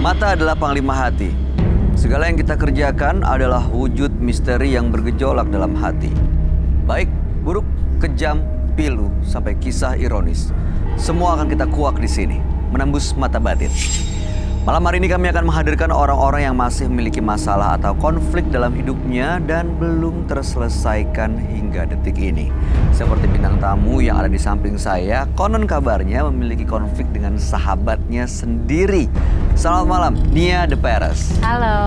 Mata adalah panglima hati. Segala yang kita kerjakan adalah wujud misteri yang bergejolak dalam hati. Baik, buruk, kejam, pilu, sampai kisah ironis. Semua akan kita kuak di sini, menembus mata batin. Malam hari ini kami akan menghadirkan orang-orang yang masih memiliki masalah atau konflik dalam hidupnya dan belum terselesaikan hingga detik ini. Seperti bintang tamu yang ada di samping saya, konon kabarnya memiliki konflik dengan sahabatnya sendiri. Selamat malam, Nia De Perez. Halo.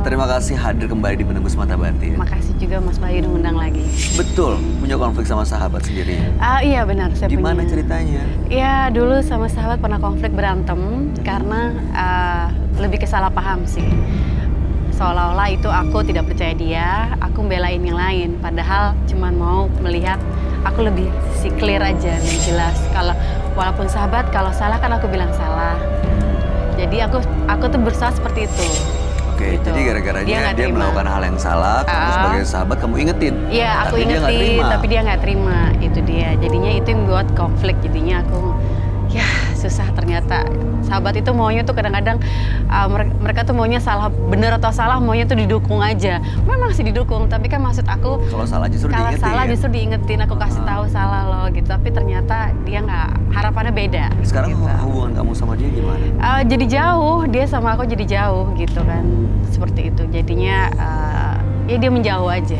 Terima kasih hadir kembali di Menembus Mata Batin. Makasih juga Mas Bayu udah undang lagi. Betul, punya konflik sama sahabat sendiri. Iya benar, saya punya. Gimana ceritanya? Ya dulu sama sahabat pernah konflik berantem karena lebih ke salah paham sih. Seolah-olah itu aku tidak percaya dia, aku belain yang lain. Padahal cuman mau melihat aku lebih clear aja, lebih jelas. Kalau walaupun sahabat, kalau salah kan aku bilang salah. Jadi aku tuh berusaha seperti itu. Oke, gitu. jadi gara-garanya dia terima. melakukan hal yang salah, kamu sebagai sahabat kamu ingetin. Iya, aku tapi ingetin, tapi dia nggak terima. Itu dia. Jadinya itu yang buat konflik. Jadinya aku, ya susah ternyata. Sahabat itu maunya tuh kadang-kadang mereka tuh maunya salah, bener atau salah maunya tuh didukung aja. Memang sih didukung, tapi kan maksud aku Kalau salah justru kalau diingetin. salah justru diingetin, aku kasih tahu salah loh gitu. Tapi ternyata dia nggak, harapannya beda. Sekarang gitu. hubungan kamu sama dia gimana? Jadi jauh, dia sama aku jadi jauh gitu kan, seperti itu. Jadinya ya dia menjauh aja.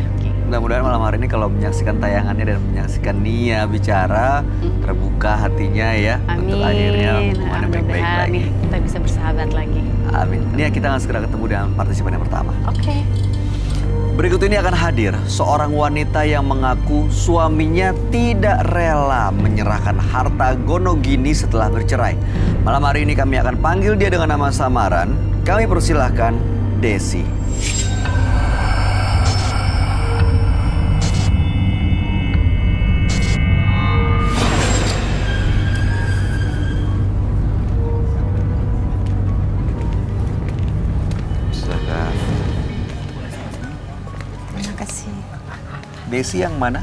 Mudah-mudahan malam hari ini kalau menyaksikan tayangannya dan menyaksikan Nia bicara, terbuka hatinya ya. Amin. Untuk akhirnya hubungannya baik-baik lagi. Nih, kita bisa bersahabat lagi. Amin. Nia, kita akan segera ketemu dengan partisipan yang pertama. Oke. Berikut ini akan hadir seorang wanita yang mengaku suaminya tidak rela menyerahkan harta gonogini setelah bercerai. Malam hari ini kami akan panggil dia dengan nama samaran. Kami persilahkan Desi. Silakan. Terima kasih. Desi yang mana?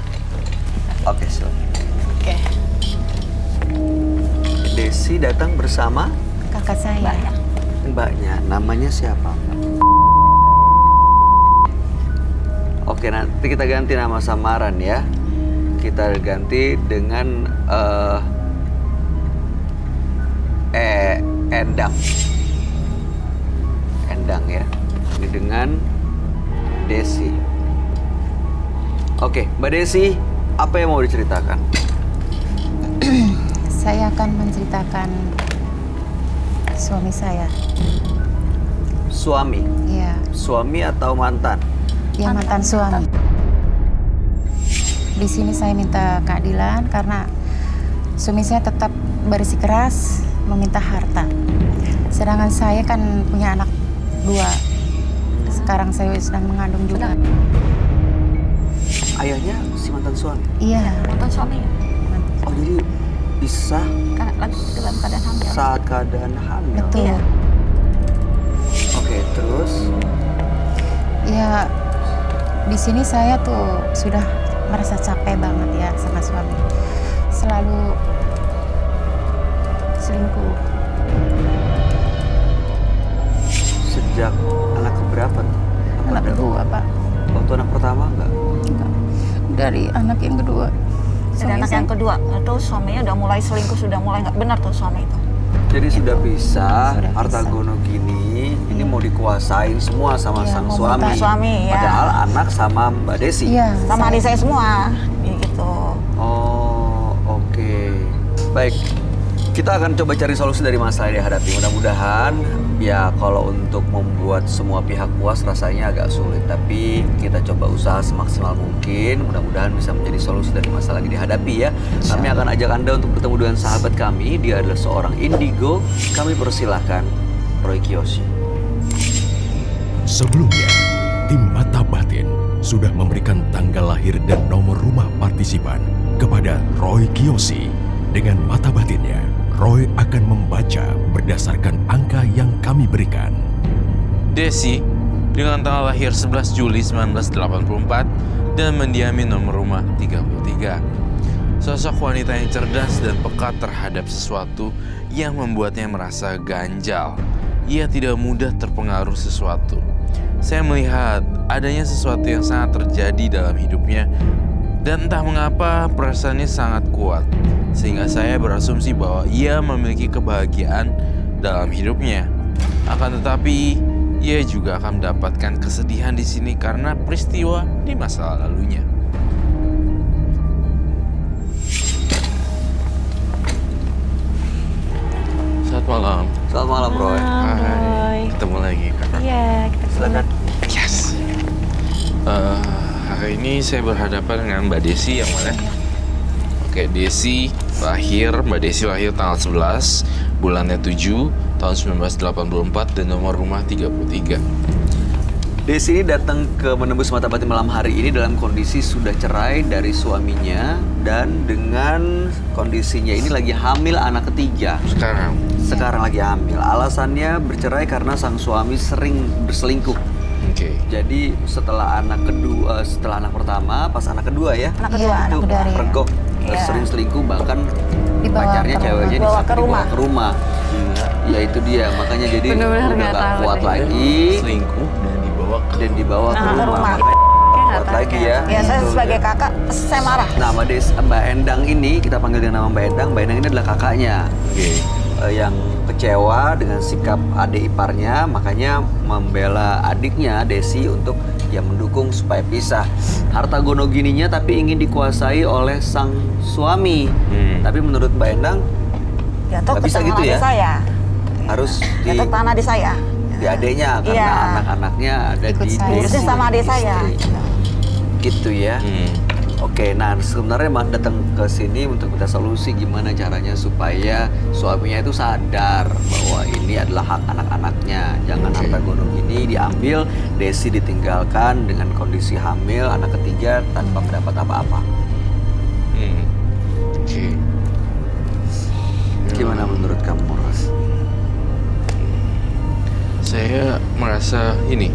Oke, silakan. Oke. Desi datang bersama Kakak saya. mbaknya. Namanya siapa? Oke, nanti kita ganti nama samaran ya. Kita ganti dengan Endang. Endang ya. Ini dengan Desi. Oke, Mbak Desi, apa yang mau diceritakan? Saya akan menceritakan suami saya. Suami? Iya, Suami atau mantan? dia mantan suami. Di sini saya minta keadilan karena suami saya tetap bersikeras meminta harta. Sedangkan saya kan punya anak 2. Sekarang saya sedang mengandung juga. Ayahnya si mantan suami? Iya, Mantan suami Oh, jadi bisa kan lagi dalam keadaan hamil. saat keadaan hamil? betul. Iya. Oke, terus? Ya, di sini saya tuh sudah merasa capek banget ya sama suami. Selalu selingkuh. Sejak anak keberapa tuh? Anak kedua, Pak. Waktu anak pertama enggak? Enggak. Dari anak yang kedua. Dari anak yang kedua, itu suaminya udah mulai selingkuh, sudah mulai nggak benar tuh suami itu. Jadi sudah bisa, Sudah harta bisa. gonogini ini mau dikuasain semua sama Iya, sang mau suami. minta. Suami, ya. Padahal anak sama Mbak Desi. Iya. Sama adik saya semua, gitu. Oh, oke. Baik. Kita akan coba cari solusi dari masalah yang dihadapi. Mudah-mudahan ya kalau untuk membuat semua pihak puas rasanya agak sulit. Tapi kita coba usaha semaksimal mungkin. Mudah-mudahan bisa menjadi solusi dari masalah yang dihadapi ya. Kami akan ajak Anda untuk bertemu dengan sahabat kami. Dia adalah seorang indigo. Kami persilahkan Roy Kiyoshi. Sebelumnya, tim Mata Batin sudah memberikan tanggal lahir dan nomor rumah partisipan kepada Roy Kiyoshi. Dengan mata batinnya, Roy akan membaca berdasarkan angka yang kami berikan. Desi dengan tanggal lahir 11 Juli 1984 dan mendiami nomor rumah 33. Sosok wanita yang cerdas dan peka terhadap sesuatu yang membuatnya merasa ganjal. ia tidak mudah terpengaruh sesuatu. Saya melihat adanya sesuatu yang sangat terjadi dalam hidupnya, dan entah mengapa perasaannya sangat kuat, sehingga saya berasumsi bahwa ia memiliki kebahagiaan dalam hidupnya. Akan tetapi, ia juga akan mendapatkan kesedihan di sini karena peristiwa di masa lalunya. Selamat malam. Selamat malam, Roy. Hai. Ketemu lagi, Kakak. Iya, kita Silakan. Yes. Hari ini saya berhadapan dengan Mbak Desi yang mana? Oke, Mbak Desi lahir tanggal 11, bulannya 7, tahun 1984 dan nomor rumah 33. Desi ini datang ke menembus mata batin malam hari ini dalam kondisi sudah cerai dari suaminya dan dengan kondisinya ini lagi hamil anak ketiga. Sekarang lagi hamil. Alasannya bercerai karena sang suami sering berselingkuh. Oke. Jadi setelah anak pertama, pas anak kedua ya, Anak kedua, Iya, anak itu kedua, iya. pergok, Iya. sering selingkuh, bahkan Dibawa pacarnya ke ceweknya rumah. dibawa ke rumah. Ya itu dia, makanya jadi Bener-bener udah nggak gak tahu kuat deh. lagi Selingkuh dan dibawa ke ke Nah, rumah. rumah. Makanya Nggak kuat tahu lagi kan. ya. Ya, saya Gitu. sebagai kakak, saya marah. Nah, Mbak Endang ini, kita panggil dengan nama Mbak Endang. Mbak Endang ini adalah kakaknya Oke. yang kecewa dengan sikap adik iparnya, makanya membela adiknya Desi untuk ya mendukung supaya pisah. Harta gono gininya tapi ingin dikuasai oleh sang suami. Tapi menurut Mbak Endang Jatuh nggak ke bisa tangan gitu adik ya? saya. harus Jatuh ke tangan adik saya. di adiknya karena Iya. anak-anaknya ada Ikut di saya. Desi. Ngurusin sama adik saya. Istri. Gitu ya. Oke, nah sebenarnya Mas datang ke sini untuk minta solusi gimana caranya supaya suaminya itu sadar bahwa ini adalah hak anak-anaknya. Jangan Oke. harta gono gini diambil, Desi ditinggalkan dengan kondisi hamil anak ketiga tanpa mendapat apa-apa. Oke. Gimana menurut kamu, Ros? Saya merasa ini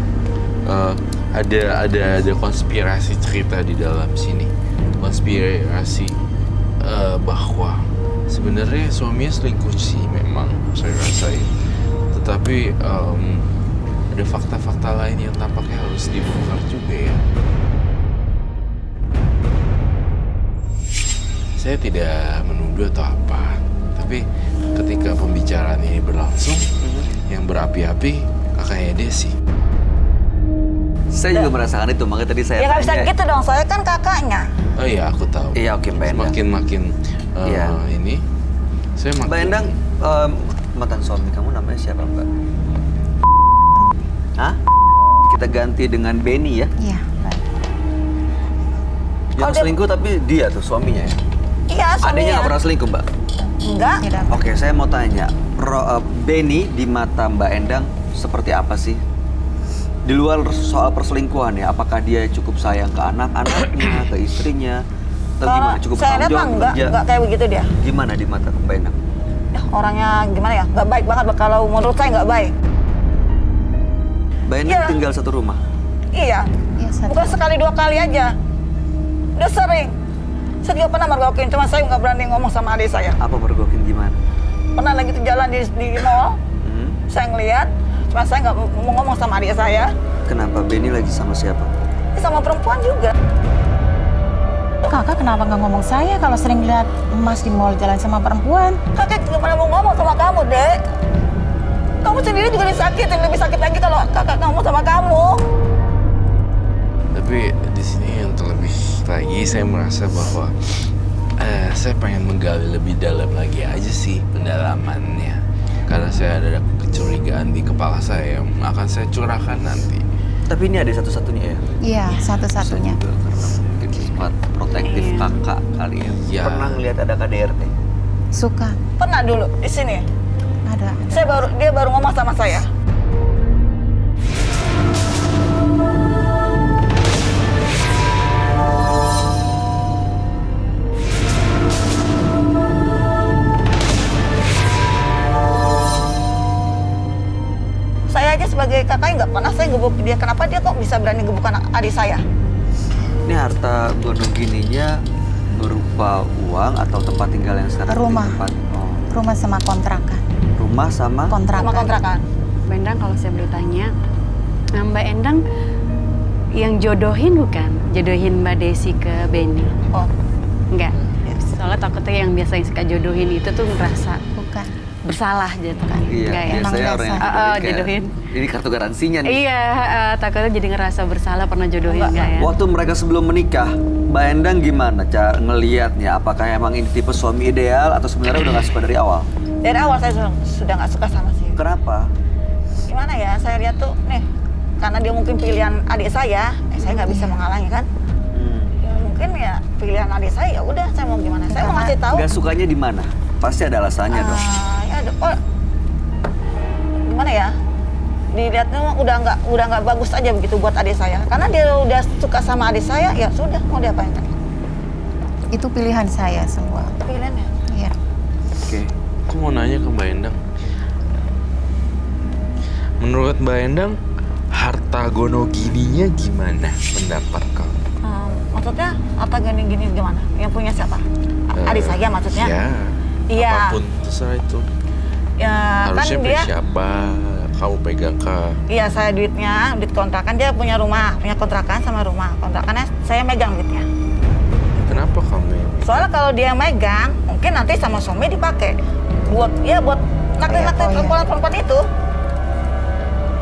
ada konspirasi cerita di dalam sini. Konspirasi bahwa sebenarnya suaminya selingkuh sih memang saya rasain. Tetapi ada fakta-fakta lain yang tampaknya harus dibongkar juga ya. Saya tidak menuduh atau apa, tapi ketika pembicaraan ini berlangsung, yang berapi-api kakaknya Desi. Saya juga merasakan itu, makanya tadi saya Ya nggak bisa tanya. gitu dong, saya kan kakaknya. Oh iya, aku tahu. Iya, oke, Mbak Endang. Makin Iya. ini, saya makin. Mbak Endang, mantan suami kamu namanya siapa, Mbak? Hah? Kita ganti dengan Benny ya. Iya, baik. Yang Kalau dia- selingkuh tapi dia tuh suaminya ya. Iya, Adanya suaminya. nggak pernah selingkuh, Mbak? Enggak. Tidak. Oke, saya mau tanya, Benny di mata Mbak Endang seperti apa sih? Di luar soal perselingkuhan ya, apakah dia cukup sayang ke anak-anaknya, ke istrinya, atau Kalau gimana? Cukup saya lihat bertanggung mah jawab enggak, kerja? enggak kayak begitu dia. Gimana di mata Mbak Endang? Ya, orangnya gimana ya? Enggak baik banget kalau menurut saya enggak baik. Mbak Endang Iya. tinggal satu rumah. Iya. Iya, satu. Bukan sekali dua kali aja. Udah sering. Saya juga pernah mergokin, cuma saya nggak berani ngomong sama adik saya. Apa mergokin gimana? Pernah lagi tuh jalan di mall, saya ngeliat, cuma saya nggak mau ngomong sama adik saya. Kenapa Benny lagi sama siapa? Sama perempuan juga. Kakak kenapa nggak ngomong saya kalau sering lihat Mas di mall jalan sama perempuan? Kakek nggak pernah mau ngomong sama kamu, Dek. Kamu sendiri juga disakitin, lebih sakit lagi kalau kakak ngomong sama kamu. Tapi di sini yang terlebih lagi saya merasa bahwa saya pengen menggali lebih dalam lagi aja sih pendalamannya. Karena saya ada kecurigaan di kepala saya yang akan saya curahkan nanti. Tapi ini ada satu-satunya ya? Iya, satu-satunya. Saya juga karena mungkin sifat protektif kakak kali ya. Iya. Pernah ngeliat ada KDRT? Suka. Pernah dulu di sini. Ada. Dia baru ngomong sama saya. Saya aja sebagai kakaknya nggak pernah saya gebuk dia. Kenapa dia kok bisa berani gebuk adik saya? Ini harta gono gininya berupa uang atau tempat tinggal yang sekarang Rumah. ditempati? Oh, Rumah sama kontrakan. rumah sama Kontrakan. Sama kontrakan. Mbak Endang kalau saya boleh tanya, Mbak Endang yang jodohin bukan? Jodohin Mbak Desi ke Benny? Oh, Enggak. Soalnya takutnya yang biasa yang suka jodohin itu tuh ngerasa Bukan. bersalah gitu kan. Iya, Enggak ya? biasanya orang yang kayak, jodohin. ini kartu garansinya nih. Iya, takutnya jadi ngerasa bersalah pernah jodohin enggak ya? Waktu mereka sebelum menikah, Mbak Endang gimana cara ngelihatnya? Apakah emang ini tipe suami ideal atau sebenarnya udah nggak suka dari awal? dari awal saya sudah nggak suka sama si. Kenapa? Gimana ya, saya lihat tuh, nih, karena dia mungkin pilihan adik saya nggak bisa menghalangi kan. Ya, mungkin ya pilihan adik saya, ya udah saya mau gimana? Saya mau ngasih tahu. Nggak sukanya di mana? Pasti ada alasannya dong. Ya, gimana ya? Dilihatnya udah nggak bagus aja begitu buat adik saya. Karena dia udah suka sama adik saya, ya sudah mau diapain kan? Itu pilihan saya semua. Pilihannya. Iya. Oke. Aku mau nanya ke Mbak Endang. Menurut Mbak Endang, harta gonogininya gimana pendapat kamu? Maksudnya apa gini-gini gimana? Yang punya siapa? Adik saya maksudnya? Ya, Iya. apapun terserah itu. Ya Harusnya kan punya dia. siapa? Kamu pegang ke? Iya, saya duit kontrakan, dia punya rumah, punya kontrakan sama rumah. Kontrakannya saya megang duitnya. Kenapa kamu? Soalnya kalau dia megang, mungkin nanti sama suami dipakai buat naktir-naktir perempuan-perempuan itu.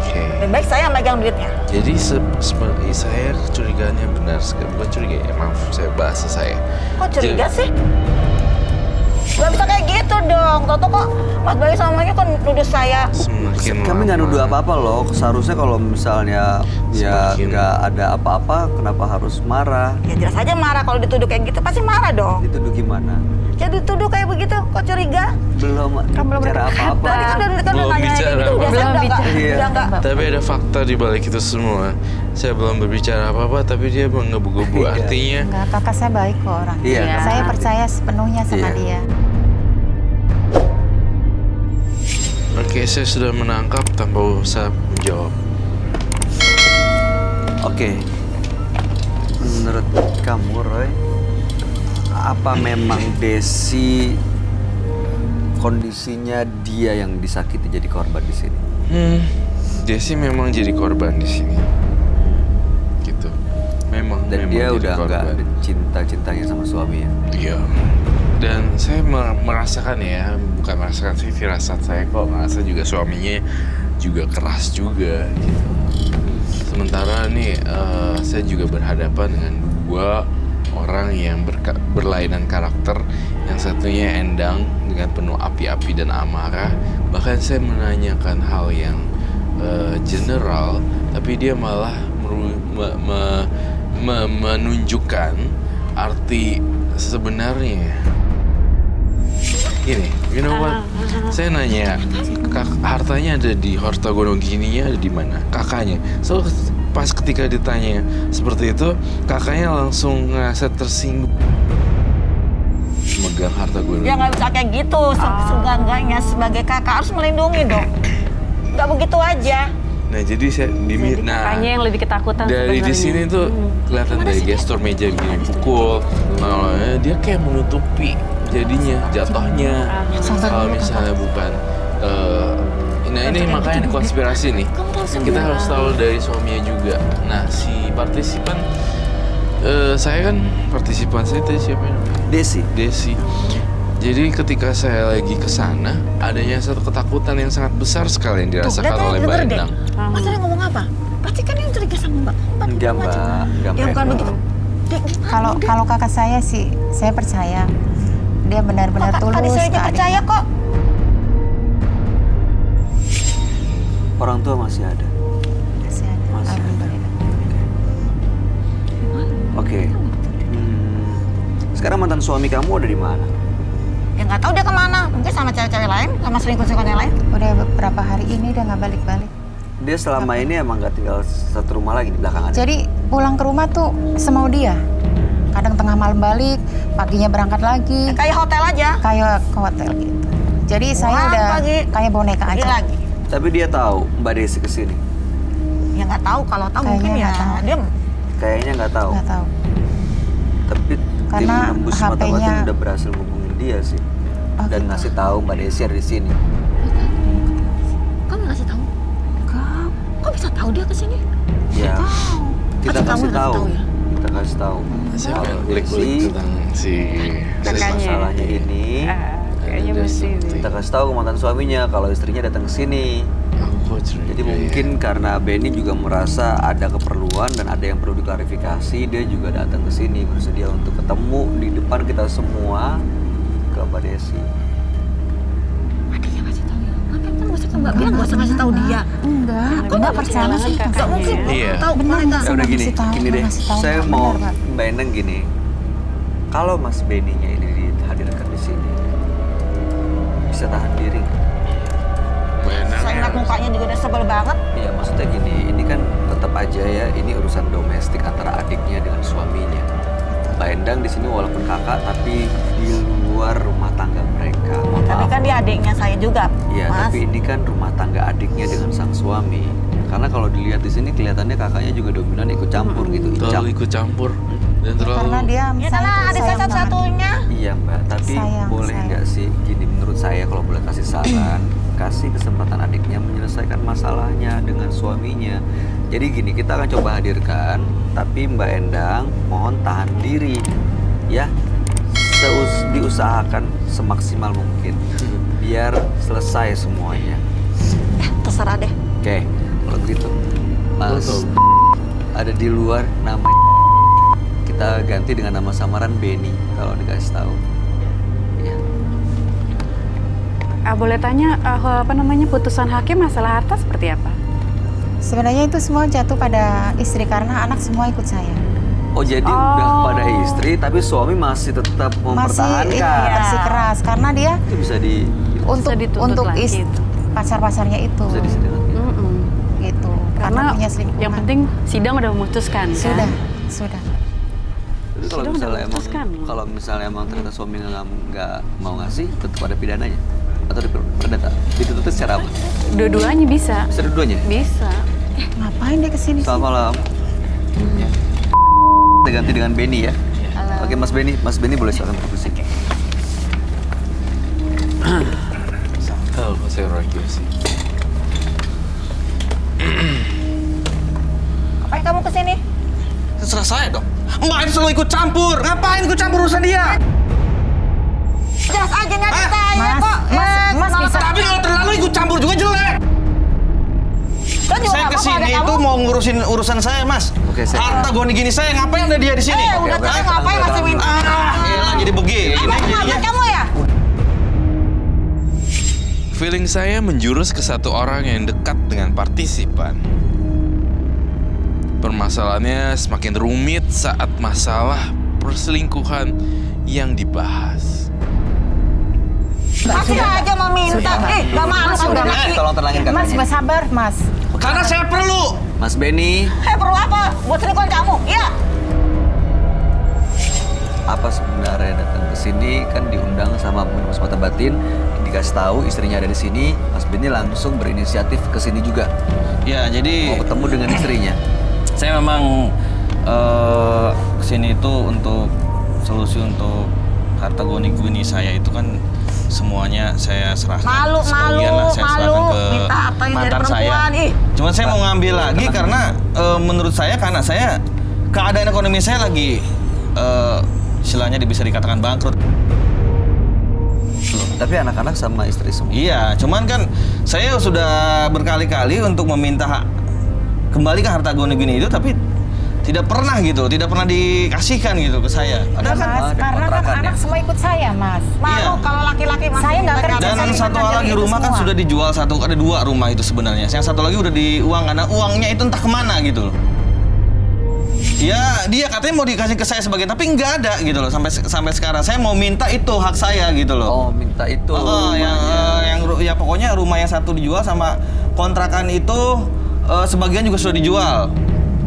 Oke. Lebih baik saya yang megang duitnya. Jadi saya curiganya benar sekali. Bukan curiga ya, maaf bahasa saya. Kok curiga sih? Gak bisa kayak gitu dong. Toto kok Mas Bayu sama Maki kok nuduh saya. Semakin Kami nggak lama- nuduh apa-apa loh. Seharusnya kalau misalnya ya Semakin- nggak ada apa-apa, kenapa harus marah? Ya jelas aja marah kalau dituduh kayak gitu, pasti marah dong. Dituduh gimana? Ya dituduh kayak begitu, kok curiga? Belum belum bicara berkata. apa-apa. Tadi kan udah Belum nanya bicara. kayak gitu, udah saya Belum udah bicara. Iya. nggak. Tapi ada fakta di balik itu semua. Saya belum berbicara apa-apa, tapi dia menggebu-gebu. Iya. Artinya, Enggak, kakak saya baik kok orangnya. Iya. Saya percaya sepenuhnya sama Iya. dia. oke, saya sudah menangkap tanpa usah menjawab. Oke. Menurut kamu, Roy, apa memang Desi kondisinya dia yang disakiti jadi korban di sini? Desi memang jadi korban di sini. Gitu. Memang. Dan memang dia jadi udah nggak korban. ada cinta-cintanya sama suaminya. Iya. Dan saya merasakan ya, bukan merasakan sih, firasat saya kok merasa juga suaminya juga keras juga gitu. Sementara nih saya juga berhadapan dengan dua orang yang berlainan karakter. Yang satunya Endang dengan penuh api-api dan amarah. Bahkan saya menanyakan hal yang general, tapi dia malah menunjukkan arti sebenarnya. Gini, you know what? Saya nanya, hartanya ada di harta gonogininya ada di mana? Kakaknya. So pas ketika ditanya seperti itu, kakaknya langsung ngerasa tersinggung. Megang harta gonogini. Ya nggak bisa kayak gitu, seenggak-enggaknya sebagai kakak harus melindungi dong. Nggak begitu aja. Nah jadi saya Jadi kakaknya yang lebih ketakutan dari di sebenarnya. sini tuh kelihatan dari gestur meja begini pukul, dia kayak menutupi jadinya jatuhnya. Kalau misalnya bukan, nah ini makanya konspirasi nih. Kita harus tahu dari suaminya juga. Nah si partisipan, saya kan partisipan saya tadi siapa namanya? Desi. Jadi ketika saya lagi ke sana, adanya satu ketakutan yang sangat besar sekali yang dirasakan oleh Mbak Endang. Mas tadi ngomong apa? Pasti kan yang curiga sama Mbak. Enggak, Mbak. Enggak, Ya Mbak. bukan begitu. Kalau kakak saya sih, saya percaya dia benar-benar tulus. Adik saya aja ke percaya adiknya. kok. Orang tua masih ada. Masih ada. Masih ada. Alhamdulillah. Oke. Sekarang mantan suami kamu ada di mana? Ya nggak tahu dia kemana. Mungkin sama cewek-cewek lain, sama selingkuh-selingkuh yang lain. Udah beberapa hari ini dia nggak balik-balik. Dia selama ini emang nggak tinggal satu rumah lagi di belakangan. Jadi pulang ke rumah tuh semau dia. Kadang tengah malam balik, paginya berangkat lagi, Kayak hotel aja. kayak ke hotel gitu. Jadi saya Pulang udah pagi, kayak boneka Pergi aja. lagi. Tapi dia tahu Mbak Desi kesini. Ya nggak tahu. Kalau tahu Kayaknya mungkin ya nggak tahu. dia. Kayaknya nggak tahu. Nggak tahu. Tapi Karena tim nembus mata HP-nya batin udah berhasil ngubungin dia sih. Oh, Dan gitu. ngasih tahu Mbak Desi ada di sini. Kamu ngasih tahu? Masa tahu dia kesini? Ya, kita Atau kamu kasih yang tahu. kasih tahu ya? Kita kasih tahu. Saya Kalau pengen kulik-kulik Desi, tentang si Kakaknya. masalahnya ini, Kayaknya mesti nih. kita kasih tahu ke mantan suaminya kalau istrinya datang ke sini. Aku curiga. Jadi mungkin karena Benny juga merasa ada keperluan dan ada yang perlu diklarifikasi, dia juga datang ke sini bersedia untuk ketemu di depan kita semua ke Mbak Desi. Adiknya kasih tahu ya. Ngapain kan gak usah ke Mbak bilang gak usah kasih tahu dia. Enggak, aku nggak percaya Kenalan sih. kakaknya. Gak mungkin Iya. tahu Benar, mereka. Mas. Ya udah gini, Ngasih tahu, gini deh. ngasih tahu. Saya Benar, mau Pak. Mbak Endang gini. Kalau Mas Benny-nya ini dihadirkan di sini, bisa tahan diri nggak? Saya ngeliat mukanya juga udah sebel banget. Iya, maksudnya gini, ini kan tetap aja ya, ini urusan domestik antara adiknya dengan suaminya. Mbak Endang di sini walaupun kakak, tapi di luar rumah tangga mereka. Mohon Tapi maaf. kan dia adiknya saya juga, Iya, Mas. tapi ini kan rumah tangga adiknya dengan sang suami. Karena kalau dilihat di sini kelihatannya kakaknya juga dominan ikut campur gitu, incam. Terlalu ikut campur dan terlalu Karena dia Ya karena adik saya satu-satunya. Iya Mbak, tapi Sayang, boleh sayang. nggak sih gini menurut saya kalau boleh kasih saran, kasih kesempatan adiknya menyelesaikan masalahnya dengan suaminya. Jadi gini, kita akan coba hadirkan, tapi Mbak Endang mohon tahan diri ya. Diusahakan semaksimal mungkin biar selesai semuanya. Terserah deh. Oke, kalau begitu Mas Betul. ada di luar nama kita ganti dengan nama samaran Benny kalau dikasih tahu. Ya. Boleh tanya apa namanya putusan hakim masalah harta seperti apa? Sebenarnya itu semua jatuh pada istri karena anak semua ikut saya. Oh jadi udah kepada istri tapi suami masih tetap Masih mempertahankan. bersikeras karena dia Itu bisa di untuk dituntut lagi itu. pacar-pacarnya itu. bisa disedih lagi. Mm-mm. Gitu. Karena punya selingkuhan. yang penting sidang udah memutuskan kan? Sudah. Tapi kalau Sudah misalnya emang memutuskan loh. kalau misalnya emang ternyata suami nggak mau ngasih, tetap ada pidananya atau perdata dituntut secara apa? Dua-duanya bisa. Bisa dua-duanya. Bisa. Ngapain dia kesini sih? Selamat malam. Ya. Kita ganti dengan Benny ya. Halo. Oke Mas Benny boleh silakan berdiskusi. Halo, saya Roy Kiyoshi. Ngapain kamu kesini? Terserah saya dong. Mbak itu selalu ikut campur. Ngapain ikut campur urusan dia? Jelas aja nyari saya Mas, kok. Mas bisa. Tapi kalau terlalu ikut campur juga jelek. Kan juga Saya nggak apa-apa kesini ada itu kamu. mau ngurusin urusan saya, Mas. Oke, saya- Harta goni gini saya, ngapain ada dia di sini? Udah oke, tahu oke. ngapain masih minta. Elah, jadi begini. Ngapain kamu ya? Feeling saya menjurus ke satu orang yang dekat dengan partisipan. Permasalahannya semakin rumit saat masalah perselingkuhan yang dibahas. Masih aja mau minta. Gak malu kamu Sudah, udah Mas. laki. Tolong tenangin Mas, kakaknya. bersabar, Mas. Karena saya perlu. Mas Benny, Perlu apa? Buat selingkuhan kamu? Iya. apa sebenarnya datang ke sini kan diundang sama Mas Mata Batin, dikasih tahu istrinya ada di sini, Mas Benny langsung berinisiatif ke sini juga Ya, jadi mau ketemu dengan istrinya. saya memang kesini itu untuk solusi untuk harta goni saya itu kan semuanya saya serahkan. Malu, Sebagian lah saya malu. serahkan ke Minta apa yang dari mantan saya. perempuan, ih. Cuman saya mau ngambil lagi karena menurut saya karena saya keadaan ekonomi saya lagi istilahnya bisa dikatakan bangkrut. Loh, tapi anak-anak sama istri semua. Iya, cuman kan saya sudah berkali-kali untuk meminta kembali ke harta goni itu tapi tidak pernah gitu, tidak pernah dikasihkan gitu ke saya. Padahal kan Mas, ada karena kan kontrakan anak ya? semua ikut saya, Mas. Malu Iya. kalau laki-laki masih Saya nggak minta kerja, jatah. dan saya satu cuma hal lagi jadi itu rumah kan semua. sudah dijual ada dua rumah itu sebenarnya. Yang satu lagi udah diuangkan, nah uangnya itu entah kemana gitu loh. Ya dia katanya mau dikasih ke saya sebagian tapi nggak ada gitu loh sampai sekarang. Saya mau minta itu hak saya gitu loh. Oh, minta itu. Yang ya pokoknya rumah yang satu dijual sama kontrakan itu sebagian juga sudah dijual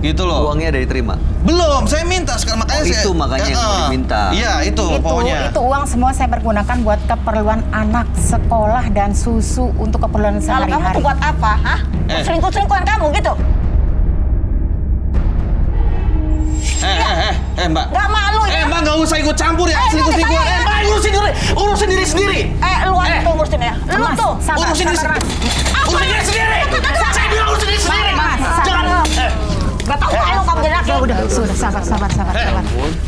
gitu loh. Uangnya dari terima. Belum, saya minta sekarang makanya Oh, saya itu makanya yang mau diminta. Iya, itu pokoknya. Itu uang semua saya pergunakan buat keperluan anak, sekolah dan susu untuk keperluan Kalau kamu tuh sehari-hari. buat apa? Hah? Selingkuh-selingkuhan kamu gitu? Mbak. Gak malu ya? Mbak nggak usah ikut campur ya Eh, selingkuh-selingkuhan. saya- Mbak urusin diri sendiri. Lu aja tuh ngurusin ya. Lu Mas, tuh. sabar, Urusin diri sabar, sendiri. Mas. Urusin diri sendiri. Saya bilang urusin diri sendiri. Mas, udah, sudah sabar.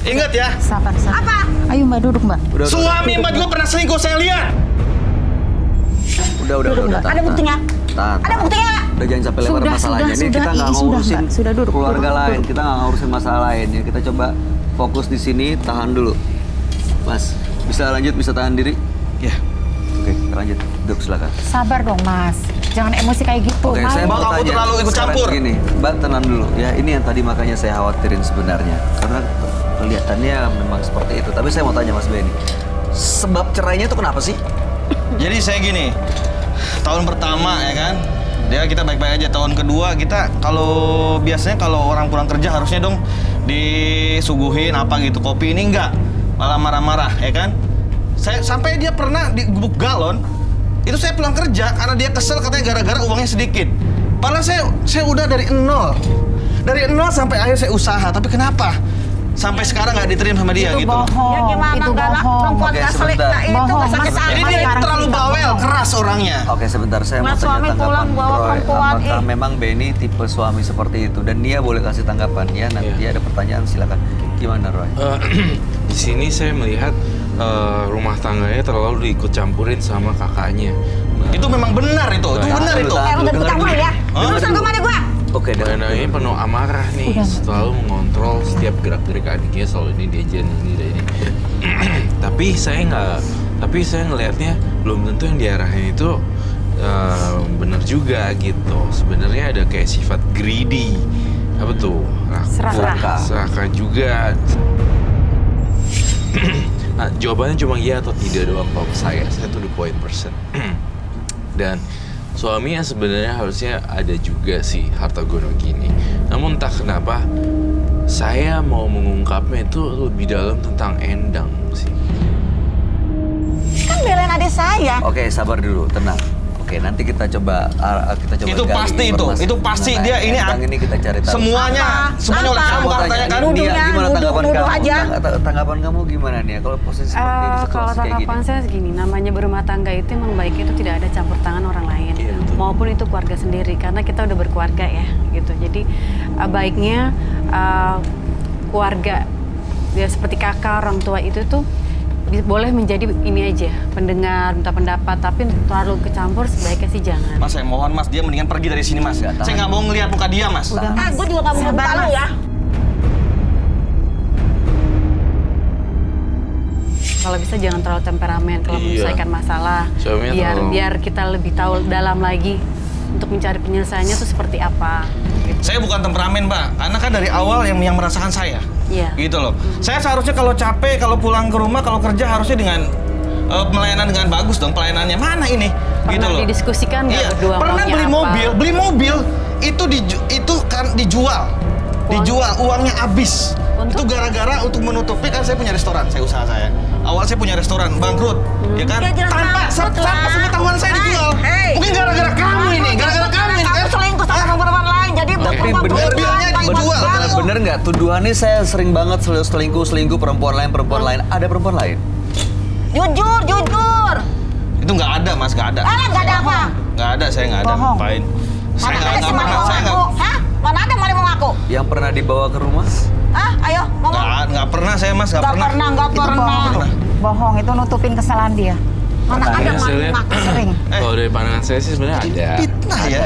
Ingat ya, Sabar. Apa? Ayo Mbak duduk Mbak. suami Mbak juga pernah selingkuh, saya lihat. Udah. Tahan, Ada buktinya? tahan. Ada buktinya nggak? Udah jangan sampai lebar masalahnya. Ini kita nggak ngurusin Sudah duduk. keluarga lain. Kita nggak ngurusin masalah lain. Ya, kita coba fokus di sini. Tahan dulu, Mas. Bisa lanjut, bisa tahan diri. Ya. Oke, lanjut. Duduk silakan. Sabar dong Mas. Jangan emosi kayak gitu. Oke, saya Malu. mau Bang, kamu tanya. terlalu ikut Sekarang campur. Gini, Mbak tenang dulu. Ya, ini yang tadi makanya saya khawatirin sebenarnya. Karena kelihatannya memang seperti itu. Tapi saya mau tanya Mas Benny, sebab cerainya itu kenapa sih? Jadi saya gini, tahun pertama ya kan, kita baik-baik aja. Tahun kedua kita biasanya kalau orang pulang kerja harusnya dong disuguhin apa gitu, kopi, ini enggak, malah marah-marah ya kan. Saya sampai dia pernah digebuk galon, itu saya pulang kerja karena dia kesel katanya gara-gara uangnya sedikit. Padahal saya udah dari nol sampai akhir saya usaha, tapi kenapa sampai sekarang nggak diterima sama dia Itu gitu? bohong. Ya gimana Itu enggak lah, bohong. perempuan Oke, gak sebentar. selingkuh itu Bohong, gak sakit Mas. hati. Jadi dia Sekarang terlalu cerita bawel, bohong. keras orangnya. Oke, sebentar saya mau Mas, tanya suami tanggapan pulang bawa Roy. perempuan, Apakah memang Benny tipe suami seperti itu? Dan Nia boleh kasih tanggapan ya. Nanti ada pertanyaan silakan. Gimana Roy? Di sini saya melihat rumah tangganya terlalu diikut campurin sama kakaknya. Itu memang benar itu benar Tahan itu. dulu, tahan Udah dulu, dicampur dengar ya. dulu. Urusan gue mana gue? Oke, Mbak dengar Naya dulu. penuh amarah nih, selalu mengontrol setiap gerak-gerik adiknya, soal ini dia jen ini dan ini. tapi saya ngelihatnya belum tentu yang diarahin itu benar juga gitu. Sebenarnya ada kayak sifat greedy, apa tuh? Serakah juga. Nah, jawabannya cuma iya atau tidak doang kalau saya to the point person. Dan suaminya sebenarnya harusnya ada juga sih harta gono gini. Namun entah kenapa saya mau mengungkapnya itu lebih dalam tentang Endang sih. Kan belain adik saya. Oke, sabar dulu, tenang. Oke, nanti kita coba Itu gali pasti informasi. itu pasti mengenai dia ini Endang ini kita cari tahu. semuanya oleh Apa? kamu hartanya kan. Nia, gimana tanggapan nuduh kamu? aja. Tanggapan kamu gimana nih kalau posisi seperti ini, Kalau situasi kayak gini? tanggapan saya segini, namanya berumah tangga itu emang baiknya itu tidak ada campur tangan orang lain, Iya, betul. maupun itu keluarga sendiri, karena kita udah berkeluarga ya, gitu. Jadi baiknya keluarga, ya seperti kakak, orang tua itu tuh boleh menjadi ini aja, pendengar, minta pendapat, tapi terlalu kecampur sebaiknya sih jangan. Mas, saya mohon Mas, dia mendingan pergi dari sini Mas. Nggak tahan. Saya nggak mau ngelihat muka dia Mas. Udah, Mas. Gue juga gak mau Sabar, tahu Mas. ya. Kalau bisa jangan terlalu temperamen kalau Iya. menyelesaikan masalah, Suaminya terlalu- biar kita lebih tahu dalam lagi untuk mencari penyelesaiannya tuh seperti apa. Gitu. Saya bukan temperamen, Mbak. Karena kan dari awal yang merasakan saya. Iya. Gitu loh. Saya seharusnya kalau capek, kalau pulang ke rumah, kalau kerja harusnya dengan pelayanan dengan bagus dong. Pelayanannya mana ini? Pernah gitu loh. didiskusikan nggak Iya, berdua pernah maunya beli apa? mobil itu kan dijual. Dijual, uangnya habis. Untuk? Itu gara-gara untuk menutupi kan saya punya restoran, usaha saya. Awal saya punya restoran, bangkrut, ya kan? Ya, jelas bangkrut lah. Tanpa sepengetahuan saya dijual. Hey. Mungkin gara-gara kamu ini, gara-gara kamu ini Kamu kan? selingkuh sama perempuan lain, jadi Tapi perempuan bener perempuan mobilnya lain dijual. buat kamu. Bener nggak? Tuduhannya saya sering banget selingkuh perempuan lain. Ada perempuan lain? Jujur. Itu nggak ada, Mas, nggak ada. Nggak ada apa? Nggak ada, saya nggak ada. Bohong. Ngapain? Saya Mana nggak ada sih pernah, mau saya ngaku? Hah? Mana ada mau ngaku? Yang pernah dibawa ke rumah? Hah? Ayo, ngomong. nggak pernah saya, Mas, nggak pernah. Nggak Itu pernah. bohong. Bohong, itu nutupin kesalahan dia. Mana ada Makanya mau saya lihat- ngaku? Sering. Kalau dari pandangan saya sih sebenarnya ada. Fitnah ya.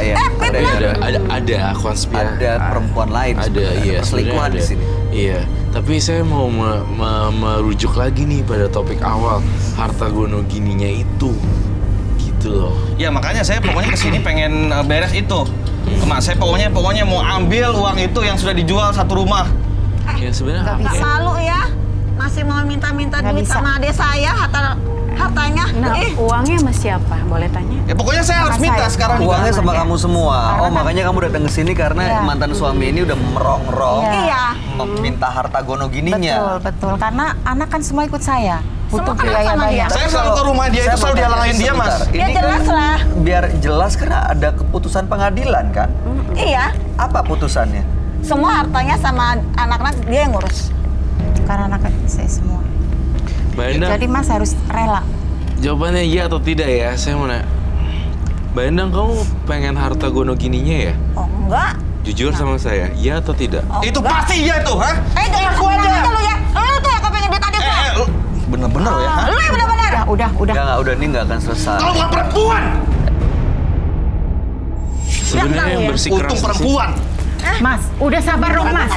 Ada konspirasi. Ada perempuan lain. Ada, sebenarnya. iya. Perselingkuhan sebenarnya di ada. sini. Iya, tapi saya mau merujuk lagi nih pada topik awal, harta gono gininya itu. Gitu loh. Ya makanya saya pokoknya kesini pengen beres itu. Mas, saya pokoknya mau ambil uang itu yang sudah dijual satu rumah. Ya sebenarnya Nggak Nggak bisa. malu ya? Masih mau minta-minta Nggak duit bisa. sama adik saya, hartanya. Nah, uangnya sama siapa? Boleh tanya? Ya pokoknya saya harus Sama minta saya. sekarang juga. Uangnya sama kamu semua. Karena Oh, kan- makanya kamu datang ke sini karena Iya. mantan suami ini udah merongrong Iya. meminta harta gono gininya. Betul. Karena anak kan semua ikut saya. Butuh Semua kan biaya sama dia. banyak. Saya selalu ke rumah dia Saya itu selalu mau dihalangi tanya dia, Mas. sebentar. Ya, Ini jelas kan lah. Biar jelas karena ada keputusan pengadilan kan? Iya. Apa putusannya? Semua hartanya sama anak-anak dia yang ngurus. Karena anak saya semua. Mbak Endang, Jadi Mas harus rela. jawabannya iya atau tidak ya? Saya mau nanya. Mbak Endang, kamu pengen harta gono gininya ya? Oh enggak. Jujur sama saya, iya atau tidak? Itu pasti iya tuh, hah? Jangan Aku aja. lu ya. Lu tuh yang kepengen duit adik gua. Lu bener-bener ya, hah? Lu yang bener-bener. Udah. Udah, ini nggak akan selesai. Kalau nggak perempuan, Sebenarnya yang ya. bersikeras untung di sini- perempuan. Mas, udah sabar dong Mas.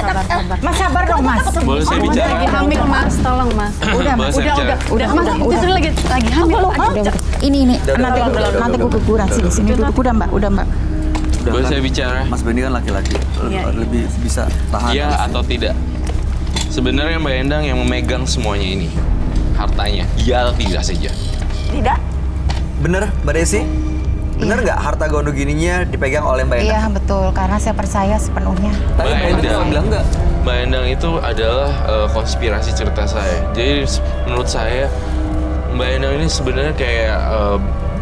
Mas sabar dong Mas. Boleh saya bicara? Lagi hamil Mas, tolong Mas. Udah Boleh Mas. saya bicara? Udah, Mas, justru lagi hamil. Ini Udah, nanti gue keguguran sini duduk udah Mbak. Udah, Boleh kan saya bicara? Mas Benny kan laki-laki, Iya. lebih bisa tahan. Iya atau tidak? Sebenarnya Mbak Endang yang memegang semuanya ini, hartanya, iya atau tidak saja? Tidak. Bener, Mbak Desi? Bener nggak harta gono gininya dipegang oleh Mbak Endang? Iya betul, karena saya percaya sepenuhnya. Tapi Mbak Endang Endang. bilang nggak? Mbak Endang itu adalah konspirasi cerita saya. Jadi menurut saya Mbak Endang ini sebenarnya kayak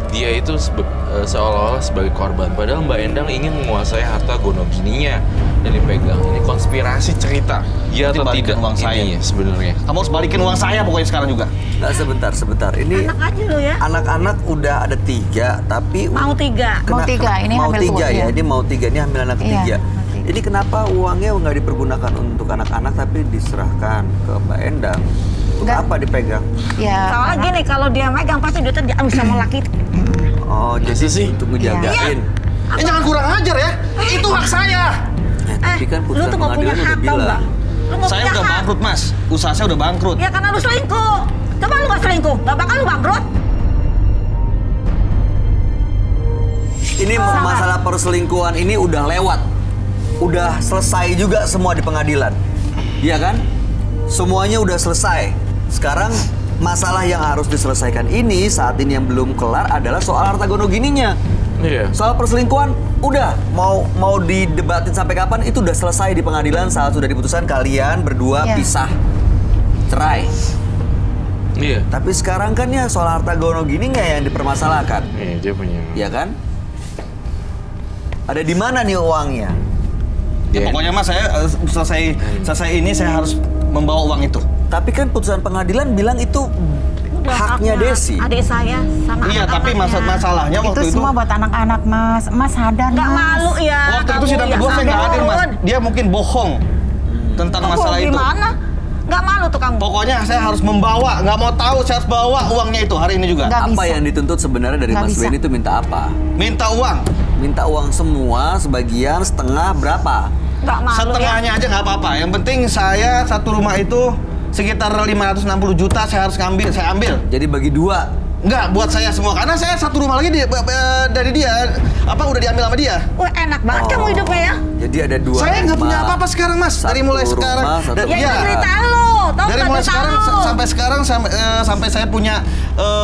dia itu seolah-olah sebagai korban. Padahal Mbak Endang ingin menguasai harta gono gininya dan dipegang. Ini konspirasi cerita. Iya Berarti atau balikin tidak uang saya. intinya sebenarnya? Kamu harus balikin uang saya pokoknya sekarang juga. Nggak, sebentar. Ini Enak aja lu ya. anak-anak udah ada 3, tapi Mau 3. Mau 3, ini mau hamil 3 tua, ya. iya. Ini mau 3, ini hamil anak Iya, ketiga. mau 3. Ini kenapa uangnya nggak dipergunakan untuk anak-anak tapi diserahkan ke Mbak Endang? Untuk Nggak. apa dipegang? Ya. Soalnya karena- gini, kalau dia megang pasti duitnya diambil sama laki itu. Oh, jadi Masa sih? untuk ngejagain. Jangan kurang ajar ya. Itu hak saya. Tapi kan lu putusan tuh nggak punya pengadilan hak udah tau nggak? bilang. Lu nggak Saya punya udah hak. bangkrut, Mas. Usaha saya udah bangkrut. Ya karena lu selingkuh. Coba lu nggak selingkuh, nggak bakal lu bangkrut. Ini masalah perselingkuhan ini udah lewat. Udah selesai juga semua di pengadilan. Iya kan? Semuanya udah selesai. Sekarang masalah yang harus diselesaikan ini saat ini yang belum kelar adalah soal harta gono gininya. Iya. Soal perselingkuhan udah mau didebatin sampai kapan itu udah selesai di pengadilan saat sudah diputuskan kalian berdua Iya. pisah. Cerai. Iya. Tapi sekarang kan ya soal harta gono gininya yang dipermasalahkan. Iya, dia punya. Ya kan? Ada di mana nih uangnya? Dia- Pokoknya Mas, saya selesai ini saya harus membawa uang itu. Tapi kan putusan pengadilan bilang itu Udah haknya Desi. Adik saya sama Iya, tapi anak-anaknya. masalahnya itu waktu itu semua buat anak-anak Mas. Mas sadar Nggak Mas. malu ya. waktu itu kamu sidang ya, kedua saya nggak hadir, Mas. sabun. Dia mungkin bohong tentang masalah itu. Gimana? Nggak malu tuh kamu. Pokoknya saya harus membawa, nggak mau tahu saya harus bawa uangnya itu hari ini juga. Nggak Apa bisa. yang dituntut sebenarnya dari Nggak Mas bisa. Benny itu minta apa? Minta uang. Minta uang semua, sebagian, setengah, berapa? Nggak malu ya. Setengahnya aja nggak apa-apa. Yang penting saya satu rumah itu sekitar 560 juta saya harus ngambil, saya ambil. Jadi bagi 2. Enggak, buat saya semua. Karena saya satu rumah lagi dari dia. Apa udah diambil sama dia? Wah enak banget kamu hidupnya ya. Jadi ada 2. Saya nggak punya apa-apa sekarang, Mas. Dari Satu mulai sekarang. rumah, satu Ya Iya. itu cerita lo. Tau Dari nggak mulai cerita sekarang lo? sampai sekarang sampai saya punya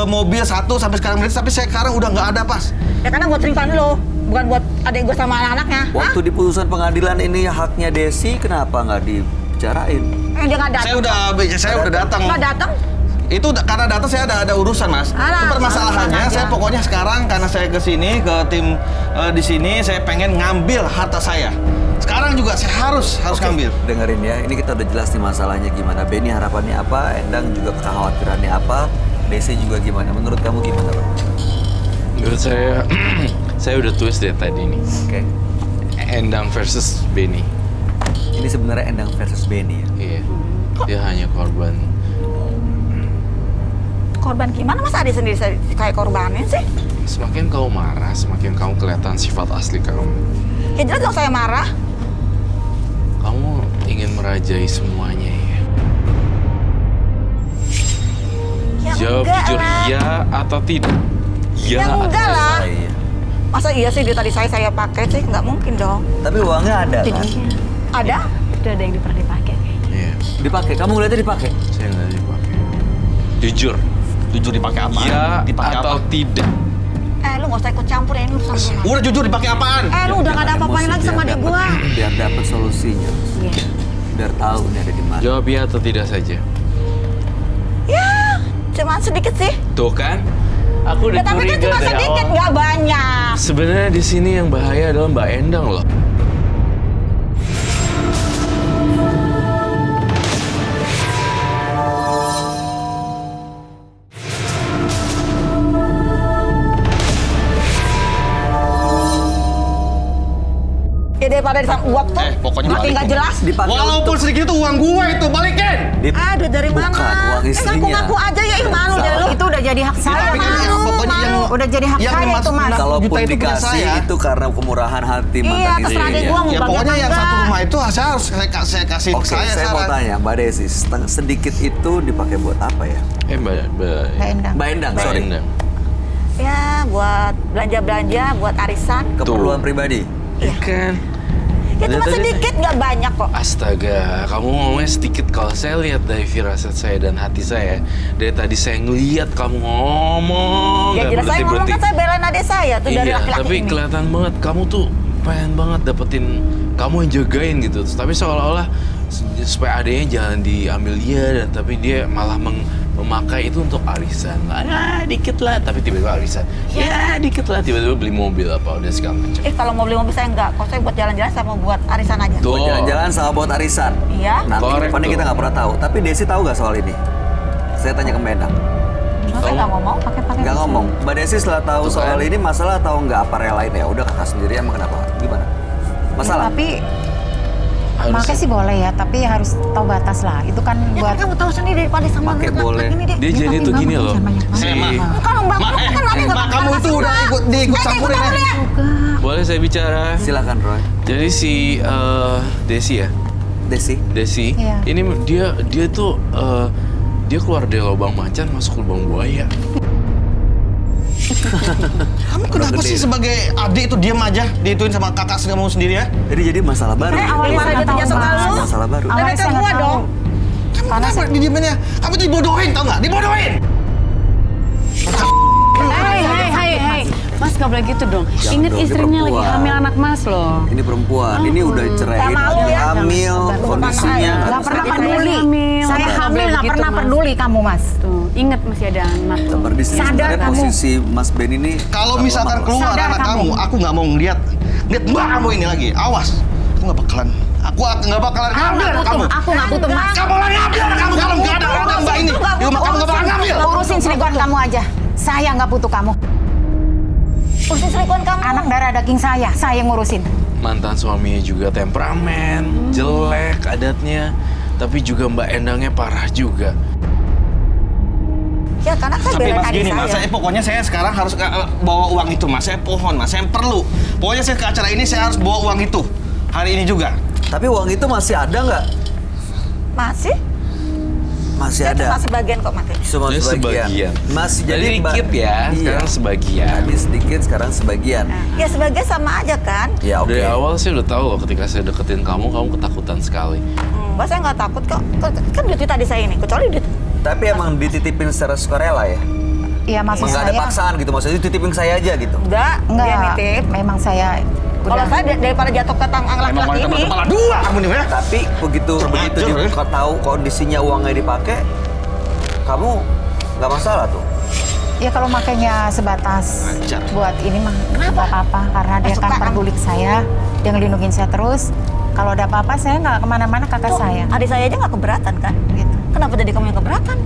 mobil satu sampai sekarang berarti tapi saya sekarang udah nggak ada, Pas. Ya karena buat cerita lo. Bukan buat adik gue sama anak-anaknya. Hah? Waktu di putusan pengadilan ini haknya Desi, kenapa nggak dibicarain? Dia nggak datang. Saya udah datang. Nggak datang. Itu karena datang saya ada urusan, Mas. Alah, Permasalahannya alasan saya aja. pokoknya sekarang karena saya ke sini ke tim di sini saya pengen ngambil harta saya. Sekarang juga saya harus Oke, ngambil. dengerin ya, ini kita udah jelas nih masalahnya gimana. Benny harapannya apa, Endang juga kekhawatirannya apa, Desi juga gimana. Menurut kamu gimana, Bang? Menurut saya, saya udah tulis dari tadi nih. Oke. Endang versus Benny. Ini sebenarnya Endang versus Benny ya. Iya. Dia hanya korban. Korban gimana mas adik sendiri kayak korbanin sih? Semakin kau marah, semakin kamu kelihatan sifat asli kamu. Ya jelas dong saya marah. Kamu ingin merajai semuanya ya. Ya Jawab enggak jujur, lah. iya atau tidak? Iya Ya atau enggak tidak? lah. Iya. Masa iya sih dia tadi saya pakai sih? Nggak mungkin dong. Tapi uangnya ada kan? Ada? Itu ada yang pernah dipakai kayaknya. Iya, Dipakai, kamu ngeliatnya dipakai? saya nggak dipakai. Jujur, Jujur dipakai apa? iya Dipakai atau apa? tidak? Lu nggak usah ikut campur ya ini urusan gue. Udah jujur dipakai apaan? Lu udah nggak ada apa-apain Emosi, lagi sama biar adik dapet- gua. Biar dapat solusinya. Iya. Biar tahu ini ada di mana. Jawab iya atau tidak saja. Ya, cuman sedikit sih. Tuh kan? Aku udah Ya, tapi kan curiga cuma dari sedikit, awal. nggak banyak. Sebenarnya di sini yang bahaya adalah Mbak Endang loh. Ya daripada ada di buat tuh. Pokoknya makin balik. nggak jelas. Dipakai Walaupun untuk sedikit itu uang gue itu, balikin. Aduh dari Bukan, mana? uang istrinya. Ngaku-ngaku aja ya, malu deh lu. Itu udah jadi hak saya, Tapi kan Mas. yang pokoknya yang Udah jadi hak yang saya itu, dimaksud Mas. 6 Kalaupun juta itu punya dikasih saya. itu karena kemurahan hati mantan Iya, terserah istrinya. deh gua mau Ya bagi pokoknya apa yang enggak. satu rumah itu saya harus saya kasih Oke, saya saya mau Sarah. tanya Mbak Desi, sedikit itu dipakai buat apa ya? Mbak Mbak Endang. Mbak Endang, sorry. Endang. Ya buat belanja-belanja, buat arisan. Keperluan pribadi. Kan. Ya cuma Tadi- sedikit nggak banyak kok. Astaga, kamu ngomongnya sedikit. Kalau saya lihat dari firasat saya dan hati saya, dari tadi saya ngeliat kamu ngomong. Ya nggak jelas saya ngomong berhenti-berhenti. kan saya belain adik saya tuh dari Iya, laki-laki tapi ini. kelihatan banget kamu tuh pengen banget dapetin kamu yang jagain gitu. Tapi seolah-olah supaya adanya jangan diambil dia, dan tapi dia malah memakai itu untuk arisan. Dikit lah, tapi tiba-tiba arisan. Ya dikit lah, tiba-tiba beli mobil apa udah segala macam. Kalau mau beli mobil saya enggak, kok saya buat jalan-jalan sama buat arisan aja. Tuh. Buat jalan-jalan sama buat arisan. Iya. Nanti Korek depannya tuh. kita nggak pernah tahu. Tapi Desi tahu nggak soal ini? Saya tanya ke Mbak Endang. Saya nggak mau pakai-pakai. Nggak ngomong. Mbak Desi setelah tahu Tuh soal kan. ini masalah atau nggak apa relain ya? Udah kakak sendiri emang kenapa? Gimana? Masalah? Tapi Harus- pakai sih boleh ya, tapi harus tahu batas lah. Itu kan Ya buat kan kamu tahu sendiri daripada sama Pakai laki-laki boleh. ini deh. Dia jadi tuh gini loh. Ma. Kalau mbak kan ada nggak Mbak, kamu itu udah diikut campurin ya. Boleh saya bicara? Silakan Roy. Jadi si Desi ya, Desi. Desi. Iya. Ini dia tuh dia keluar dari lubang macan masuk ke lubang buaya. Kamu kenapa gede. sih sebagai adik itu diam aja diituin sama kakak kamu sendiri ya? Jadi masalah baru. awalnya Gimana saya dia nggak tahu, terjatuh Mas. lalu? Masalah baru. Awalnya Mereka saya nggak gua tahu. dong. Kamu kenapa didieminnya? Kamu tuh dibodohin tau nggak? Dibodohin! Hai. Mas nggak boleh gitu dong. Jangan Ingat dong, dia istrinya lagi perempuan. hamil anak Mas loh. Ini perempuan, ini udah cerai, Nggak malu ya. hamil, Jangan. kondisinya Nggak Nggak pernah Saya peduli. hamil. Saya Nggak hamil boleh nggak begitu, pernah Mas. peduli kamu, Mas. Tuh, ingat masih ada anak tuh. Di sini Sadar sebenarnya kamu. posisi Mas Ben ini Kalau misalkan keluar Sadar anak kamu. kamu, aku nggak mau ngeliat mbak kamu ini lagi. Awas, aku nggak bakalan ngambil anak kamu. Aku nggak butuh, Mas. Kamu lah ngambil anak kamu kalau nggak ada orang mbak ini. Di rumah kamu nggak bakal ngambil. Urusin selingkuhan kamu aja. Saya nggak butuh kamu. Urusin selingkuhan kamu. Anak darah daging saya ngurusin. Mantan suaminya juga temperamen, jelek adatnya, tapi juga Mbak Endangnya parah juga. Ya karena saya Tapi belain mas adik gini mas, saya. pokoknya saya sekarang harus bawa uang itu mas. Saya pohon mas, saya perlu. Pokoknya saya ke acara ini saya harus bawa uang itu. Hari ini juga. Tapi uang itu masih ada nggak? Masih? Masih Ya, ada. cuma sebagian kok mati. Cuma Ini sebagian. Masih Jadi Mbak- dikit ya, Iya. sekarang sebagian. Tadi sedikit, sekarang sebagian. Ya sebagian sama aja kan. Ya oke. Dari awal sih udah tahu loh ketika saya deketin kamu ketakutan sekali. Mbak saya nggak takut kok. Kan duit tadi saya ini, kecuali duit. Tapi emang dititipin secara sukarela ya? Iya, maksud Nggak ada saya. paksaan gitu, maksudnya dititipin saya aja gitu. Enggak, dia Enggak, nitip. memang saya Kalau saya daripada jatuh ke tangan Emang laki-laki wanita ini, berkepala dua kamu nih ya. Tapi begitu Termancur, ya? kau tahu kondisinya uangnya dipakai, kamu nggak masalah tuh. ya kalau makanya sebatas Ajar. buat ini mah nggak apa-apa karena dia Suka kan kamu. peduli ke saya, dia ngelindungin saya terus. Kalau ada apa-apa saya nggak kemana-mana kakak tuh, saya. adik saya aja nggak keberatan kan? Gitu. Kenapa jadi kamu yang keberatan?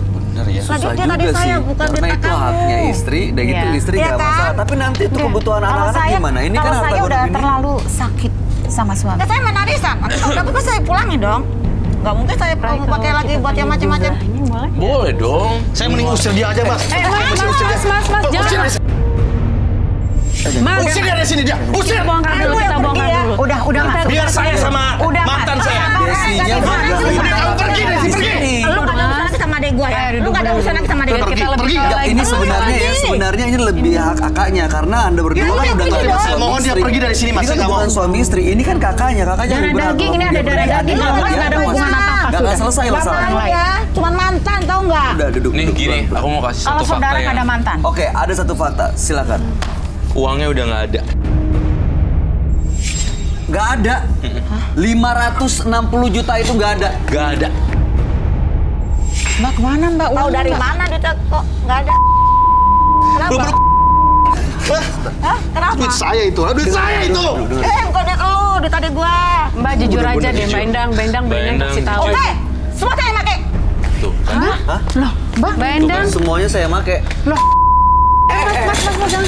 Bener ya. Susah Susah dia tadi juga saya, sih, bukan karena duit itu kamu. haknya istri, dan gitu Iya. istri Iya nggak kan? masalah. Tapi nanti itu Udah. kebutuhan Kalau anak-anak saya- gimana? Ini kalau kan saya harta udah hidup ini. terlalu sakit sama suami. Ya saya mana arisan, nanti kalau dapat kan saya pulangin dong. Nggak mungkin saya Rai, mau pakai kalau lagi kita buat yang tanya macam-macam. jumlahnya, boleh? Boleh dong. Saya mending usir dia aja mas. Mas, jangan. Mas, Usir dia dari sini dia. Usir. kita bongkar dulu, kita bongkar dulu. Udah Mas. Biar saya sama Udah, Mas. mantan saya. Desinya Jangan, udah jangan, bilang kamu pergi dari sini, pergi. Lu nggak ada urusan lagi sama adek gue ya? Lu nggak ada urusan lagi sama adek Biar gue. kita lebih pergi. tahu Nggak, lagi. ini sebenarnya ini lebih hak kakaknya karena anda berdua Ya, kan udah udah pergi nggak ada dong. suami Mohon dia istri. pergi dari sini, Mas. Ini kan Saya nggak bukan mau. suami istri, ini kan kakaknya yang Darah lebih berat. daging, Kalau ini ada dia darah berat, daging, dia Mas, berat, nggak ada Mas. hubungan apa-apa, Nggak sudah. selesai Nggak masalahnya. mau. Ya, cuman mantan tau nggak? Udah duduk. Nih duduk, gini, pelan-pelan. aku mau kasih Kalau satu fakta saudara ya. ada mantan. Oke, ada satu fakta, silakan. Uangnya udah nggak ada. Nggak ada. 560 juta itu nggak ada. Nggak ada. Mbak kemana Mbak? Tahu Uang dari nggak? mana duitnya kok nggak ada? Kenapa? Hah? Kenapa? Duit saya itu, duit saya itu. Bukan duit lu, duit adek gua. Mbak jujur aja Bener-bener deh, jujur. Mbak Endang Mbak Endang kasih tahu. Oke, semua saya yang pakai. Tuh kan. Loh, Mbak. Mbak Endang, Semuanya saya make. Loh, Saya Mas, jangan.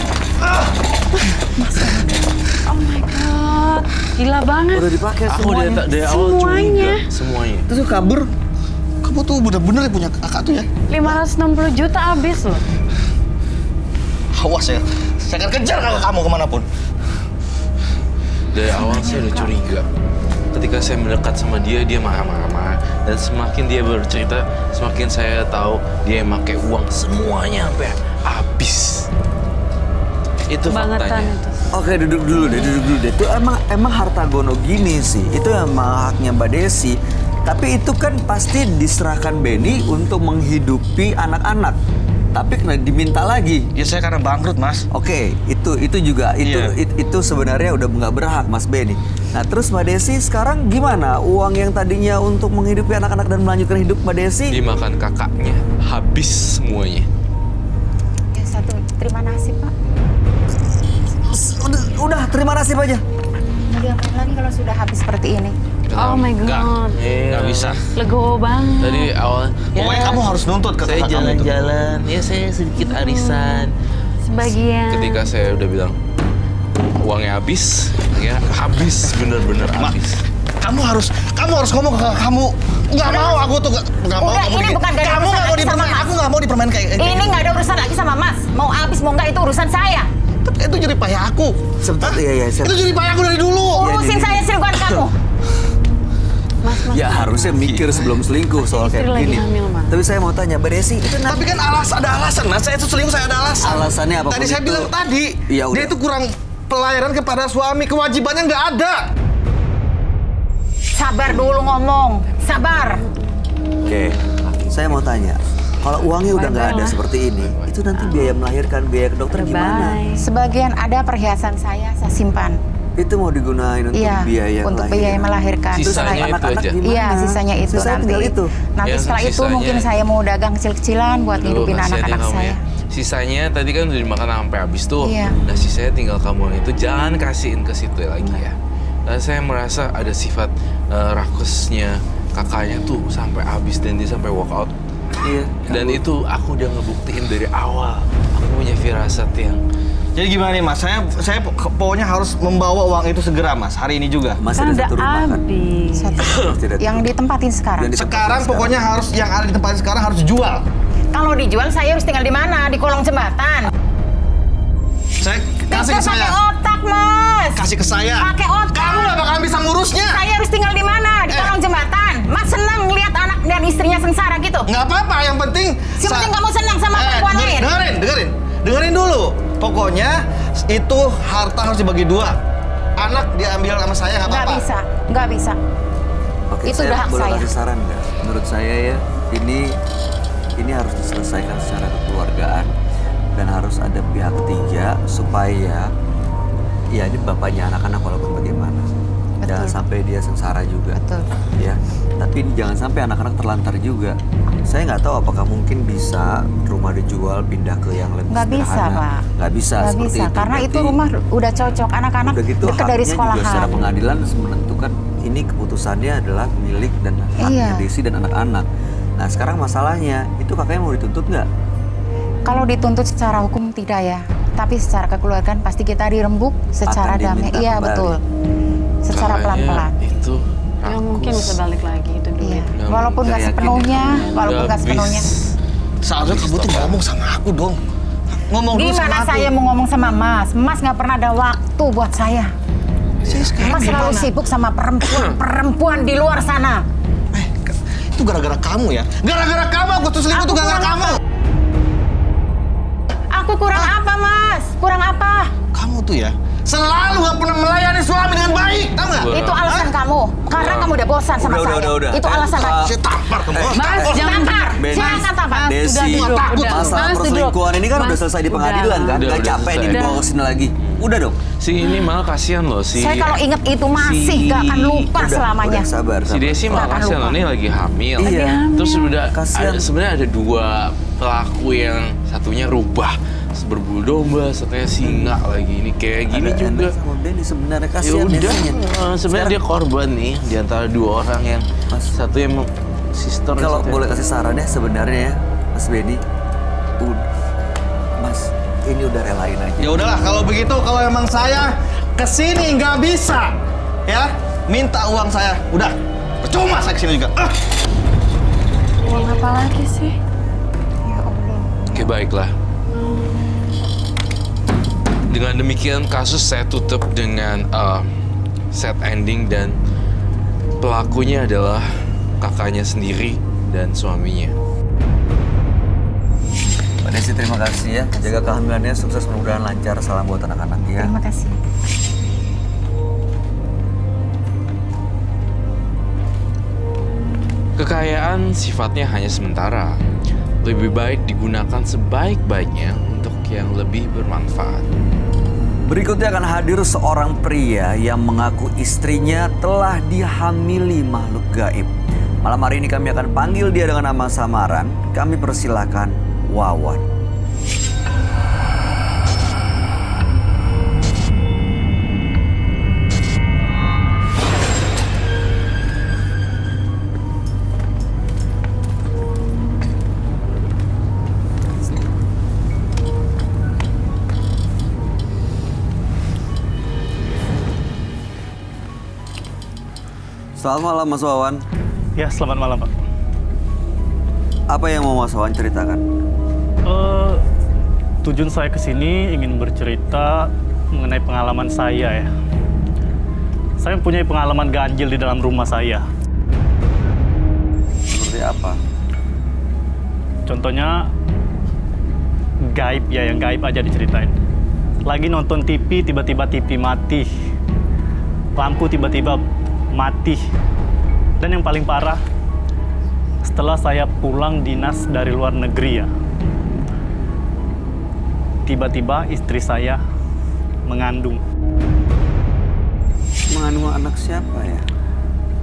Oh my God, gila banget. Udah dipakai Aku semuanya. dari awal Semuanya. curiga semuanya. Terus lu kabur. Kamu tuh bener-bener punya kakak tuh ya. 560 juta habis loh. Awas ya. Saya akan kejar kakak kamu kemanapun. Dari awal saya udah curiga. Ketika saya mendekat sama dia marah-marah. Dan semakin dia bercerita, semakin saya tahu dia yang pakai uang semuanya sampai habis. Itu Bangetan faktanya. itu. Oke, duduk dulu deh. Itu emang harta gono gini sih. Itu emang haknya Mbak Desi. Tapi itu kan pasti diserahkan Benny untuk menghidupi anak-anak. Tapi kena diminta lagi. Ya saya karena bangkrut, Mas. Oke, itu juga Iya. itu sebenarnya udah nggak berhak Mas Benny. Nah terus Mbak Desi sekarang gimana? Uang yang tadinya untuk menghidupi anak-anak dan melanjutkan hidup Mbak Desi? Dimakan kakaknya, habis semuanya. Ya satu, terima kasih Pak. Udah terima nasib aja. Mau diapain lagi kalau sudah habis seperti ini? Oh my God. Nggak bisa. Legowo banget. Tadi awal Pokoknya kamu harus nuntut ke saya kakak kamu itu. jalan-jalan, ya saya sedikit arisan. Sebagian. Ketika saya udah bilang uangnya habis, ya habis bener-bener habis. Kamu harus ngomong ke kakak kamu. Nggak mau aku tuh nggak mau Udah, kamu ini digini. bukan dari Kamu urusan nggak mau lagi sama dipermain. Mas. Aku nggak mau dipermain kayak Ini nggak ada urusan lagi sama Mas. Mau habis mau nggak itu urusan saya. Itu jadi payah aku. Sebentar, Hah? iya, saya- Itu jadi payah aku dari dulu. Urusin saya sih bukan kamu. Mas. Ya harusnya mikir sebelum selingkuh soal Istri kayak lagi gini. hamil, Mas. Tapi saya mau tanya Mbak Desi itu Tapi kan ada alasan, Mas. Saya itu selingkuh, saya ada alasan. Alasannya apapun Tadi saya itu. bilang tadi, Ya udah. dia itu kurang pelayanan kepada suami, kewajibannya nggak ada. Sabar dulu ngomong. Sabar. Oke, saya mau tanya. Kalau uangnya udah nggak ada Bye-bye lah. seperti ini, itu nanti biaya melahirkan, biaya ke dokter gimana? Bye. Sebagian ada perhiasan saya simpan. Itu mau digunain untuk Iya, biaya untuk melahirkan. biaya melahirkan. Terus Sisanya itu anak-anak aja. gimana? Iya, sisanya itu Sisanya nanti. tinggal itu. Nanti Ya, setelah itu sisanya. mungkin saya mau dagang kecil-kecilan buat Aduh, ngidupin kasihan ya anak-anak kamu saya. ya. Sisanya tadi kan udah dimakan sampai habis tuh. Iya. Nah sisanya tinggal kamu itu jangan kasihin ke situ lagi ya. Dan saya merasa ada sifat rakusnya kakaknya tuh sampai habis dan dia sampai walk out. Iya. Dan itu aku udah ngebuktiin dari awal. Aku punya firasat yang Jadi gimana nih, Mas? Saya pokoknya harus membawa uang itu segera, Mas. Hari ini juga. Masih Kan ada udah satu rumah kan? habis. Satu. Tidak Yang ditempatin sekarang. Dan di tempat Sekarang yang pokoknya harus yang ada di tempat sekarang harus dijual. Kalau dijual saya harus tinggal di mana? Di kolong jembatan. Saya kasih ke Bisa saya. pakai otak, Mas. Kasih ke saya. Pakai otak. Kamu nggak bakalan bisa ngurusnya. Saya harus tinggal di mana? Di kolong jembatan. Mas senang lihat anak dan istrinya sengsara gitu. Nggak apa-apa, yang penting... Yang penting kamu senang sama perempuan lain. Dengerin dulu. Pokoknya itu harta harus dibagi dua. Anak diambil sama saya nggak Nggak apa-apa. bisa, nggak bisa. Oke, Itu saya udah hak boleh saya. kasih saran nggak? Menurut saya ya, ini harus diselesaikan secara kekeluargaan dan harus ada pihak ketiga supaya ya ini bapaknya anak-anak walaupun bagaimana. Betul. Jangan sampai dia sengsara juga. Betul. Ya, tapi jangan sampai anak-anak terlantar juga. Saya nggak tahu apakah mungkin bisa rumah dijual pindah ke yang lebih Nggak bisa, sederhana. Pak. Nggak bisa Nggak seperti bisa, itu. karena itu Berarti rumah udah cocok. Anak-anak udah gitu dekat dari haknya sekolahan. juga secara pengadilan menentukan ini keputusannya adalah milik dan haknya Iya. Desi dan anak-anak. Nah sekarang masalahnya itu kakaknya mau dituntut nggak? Kalau dituntut secara hukum tidak ya, tapi secara kekeluargaan pasti kita dirembuk secara Akan damai. diminta Iya kembali. betul. Secara kakaknya pelan-pelan. itu Ya mungkin rakus. bisa balik lagi itu duit. Iya. Nggak Walaupun nggak yakin sepenuhnya, ya. walaupun nggak sepenuhnya. Seharusnya kamu tuh ngomong sama aku dong. Ngomong dulu sama Gimana aku. saya mau ngomong sama Mas? Mas nggak pernah ada waktu buat saya. Saya sekarang Mas selalu gimana? sibuk sama perempuan di luar sana. Itu gara-gara kamu ya. Gara-gara kamu aku tuh selingkuh Aku tuh gara-gara kurang kamu. Aku kurang apa, Mas? Kurang apa? Kamu tuh ya selalu gak pernah melayani suami dengan baik, tahu nggak? Betul. Itu alasan kamu. Karena kamu udah bosan sama saya. Udah. Itu alasan kamu. Saya tampar kamu. Mas, jangan Tampar. Ben. Silakan tampar. Desi, Udah duduk, takut. udah. masalah Mas, perselingkuhan duduk. ini kan udah Mas, selesai di udah. pengadilan kan? Udah Nggak capek selesai. nih dibawa ke sini lagi. Udah dong. Si ini malah kasihan loh si Saya kalau inget itu masih Si- gak akan lupa selamanya. Udah sabar. si Desi Nggak malah akan kasihan lupa. loh, ini lagi hamil. Iya. Terus udah Kasihan. sebenarnya ada dua pelaku yang satunya rubah berbulu domba, satunya singa lagi. Ini kayak gini Ada juga. Anda sama Benny sebenarnya Ya kasihan udah, Desinya. sebenarnya dia korban nih di antara dua orang yang Mas. satu yang sister. Kalau satu yang- boleh kasih saran ya sebenarnya ya, Mas Benny, Mas ini udah relain aja. Ya udahlah, kalau begitu, kalau emang saya kesini nggak bisa, ya minta uang saya. Udah, percuma saya kesini juga. Uang apa lagi sih? Ya Allah. Oke, baiklah. Dengan demikian kasus saya tutup dengan sad ending dan pelakunya adalah kakaknya sendiri dan suaminya. Mbak Desi, terima kasih ya. Jaga kehamilannya, sukses, mudah-mudahan lancar. Salam buat anak-anak ya. Terima kasih. Kekayaan sifatnya hanya sementara. Lebih baik digunakan sebaik-baiknya untuk yang lebih bermanfaat. Berikutnya akan hadir seorang pria yang mengaku istrinya telah dihamili makhluk gaib. Malam hari ini kami akan panggil dia dengan nama samaran. Kami persilahkan Wawan. Selamat malam Mas Wawan. Ya, selamat malam, Pak. Apa yang mau Mas Wawan ceritakan? Tujuan saya ke sini ingin bercerita mengenai pengalaman saya ya. Saya mempunyai pengalaman ganjil di dalam rumah saya. Seperti apa? Contohnya gaib ya, yang gaib aja diceritain. Lagi nonton TV, tiba-tiba TV mati. Lampu tiba-tiba mati. Dan yang paling parah, setelah saya pulang dinas dari luar negeri ya, tiba-tiba istri saya mengandung. Mengandung anak siapa ya?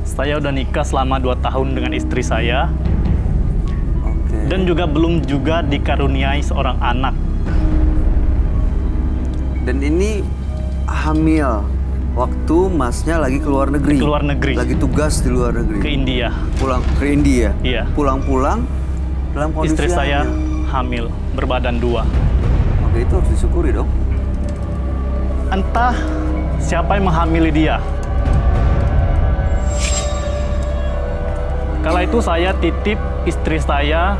Saya udah nikah selama 2 tahun dengan istri saya. Oke. Dan juga belum dikaruniai seorang anak. Dan ini hamil waktu masnya lagi ke luar negeri. Ke luar negeri. Lagi tugas di luar negeri. Ke India. Pulang ke India. Iya. Pulang-pulang dalam kondisi Istri saya hamil. hamil, berbadan 2. Oke, itu harus disyukuri dong. Entah siapa yang menghamili dia. Kala itu saya titip istri saya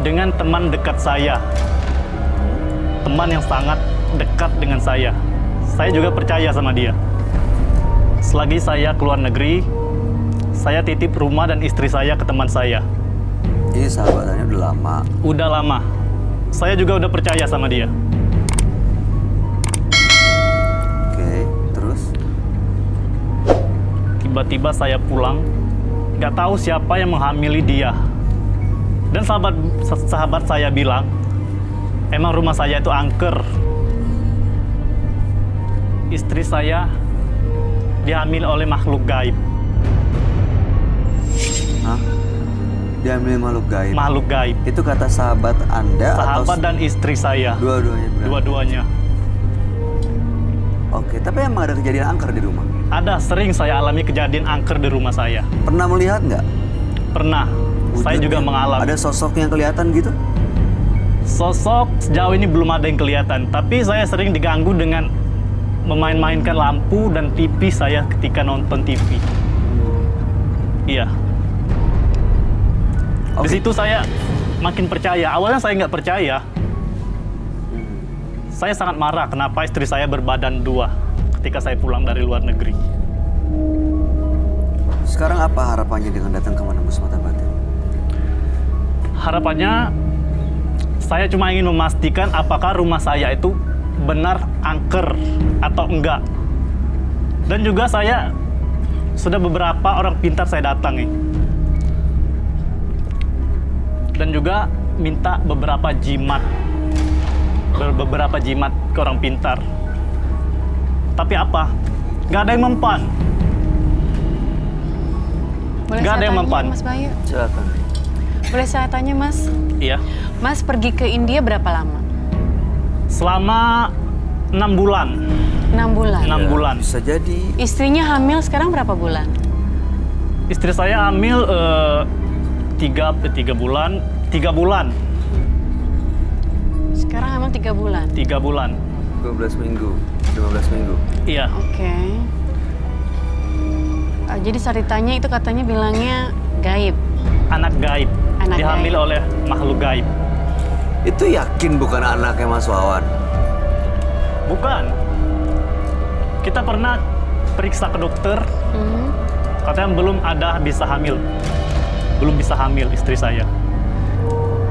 dengan teman dekat saya. Teman yang sangat dekat dengan saya. Saya juga percaya sama dia. Selagi saya keluar negeri, saya titip rumah dan istri saya ke teman saya. Ini sahabatannya udah lama. Udah lama. Saya juga udah percaya sama dia. Oke, terus? Tiba-tiba saya pulang, nggak tahu siapa yang menghamili dia. Dan sahabat saya bilang, emang rumah saya itu angker. Istri saya dihamil oleh makhluk gaib. Hah? Diambil makhluk gaib? Makhluk gaib. Itu kata sahabat Anda Sahabat atau dan istri saya. dua-duanya bilang? Dua-duanya. Oke, tapi emang ada kejadian angker di rumah? Ada, sering saya alami kejadian angker di rumah saya. Pernah melihat nggak? Pernah. Saya juga Wujudnya? mengalami. Ada sosok yang kelihatan gitu? Sosok sejauh ini belum ada yang kelihatan. Tapi saya sering diganggu dengan memain-mainkan lampu dan TV saya ketika nonton TV. Iya. Di Oke. situ saya makin percaya. Awalnya saya nggak percaya. Saya sangat marah kenapa istri saya berbadan 2 ketika saya pulang dari luar negeri. Sekarang apa harapannya dengan datang ke Menembus Mata Batin? Harapannya saya cuma ingin memastikan apakah rumah saya itu benar angker atau enggak. Dan juga saya sudah beberapa orang pintar saya datangi. Dan juga minta beberapa jimat. Beberapa jimat ke orang pintar. Tapi apa? Nggak ada yang mempan. Boleh Nggak saya ada yang tanya, mempan. Mas Bayu? Silakan. Boleh saya tanya, Mas? Iya. Mas pergi ke India berapa lama? Selama 6 bulan. 6 bulan. 6 bulan. Bisa jadi. Istrinya hamil sekarang berapa bulan? Istri saya hamil 3 bulan. Sekarang emang 3 bulan. 3 bulan. 12 minggu, 15 minggu. Iya. Oke. Jadi saat ditanya itu katanya bilangnya gaib. Anak gaib. Anak Dihamil gaib. oleh makhluk gaib. Itu yakin bukan anaknya Mas Wawan? Bukan. Kita pernah periksa ke dokter, Mhm. katanya belum ada bisa hamil. Belum bisa hamil istri saya.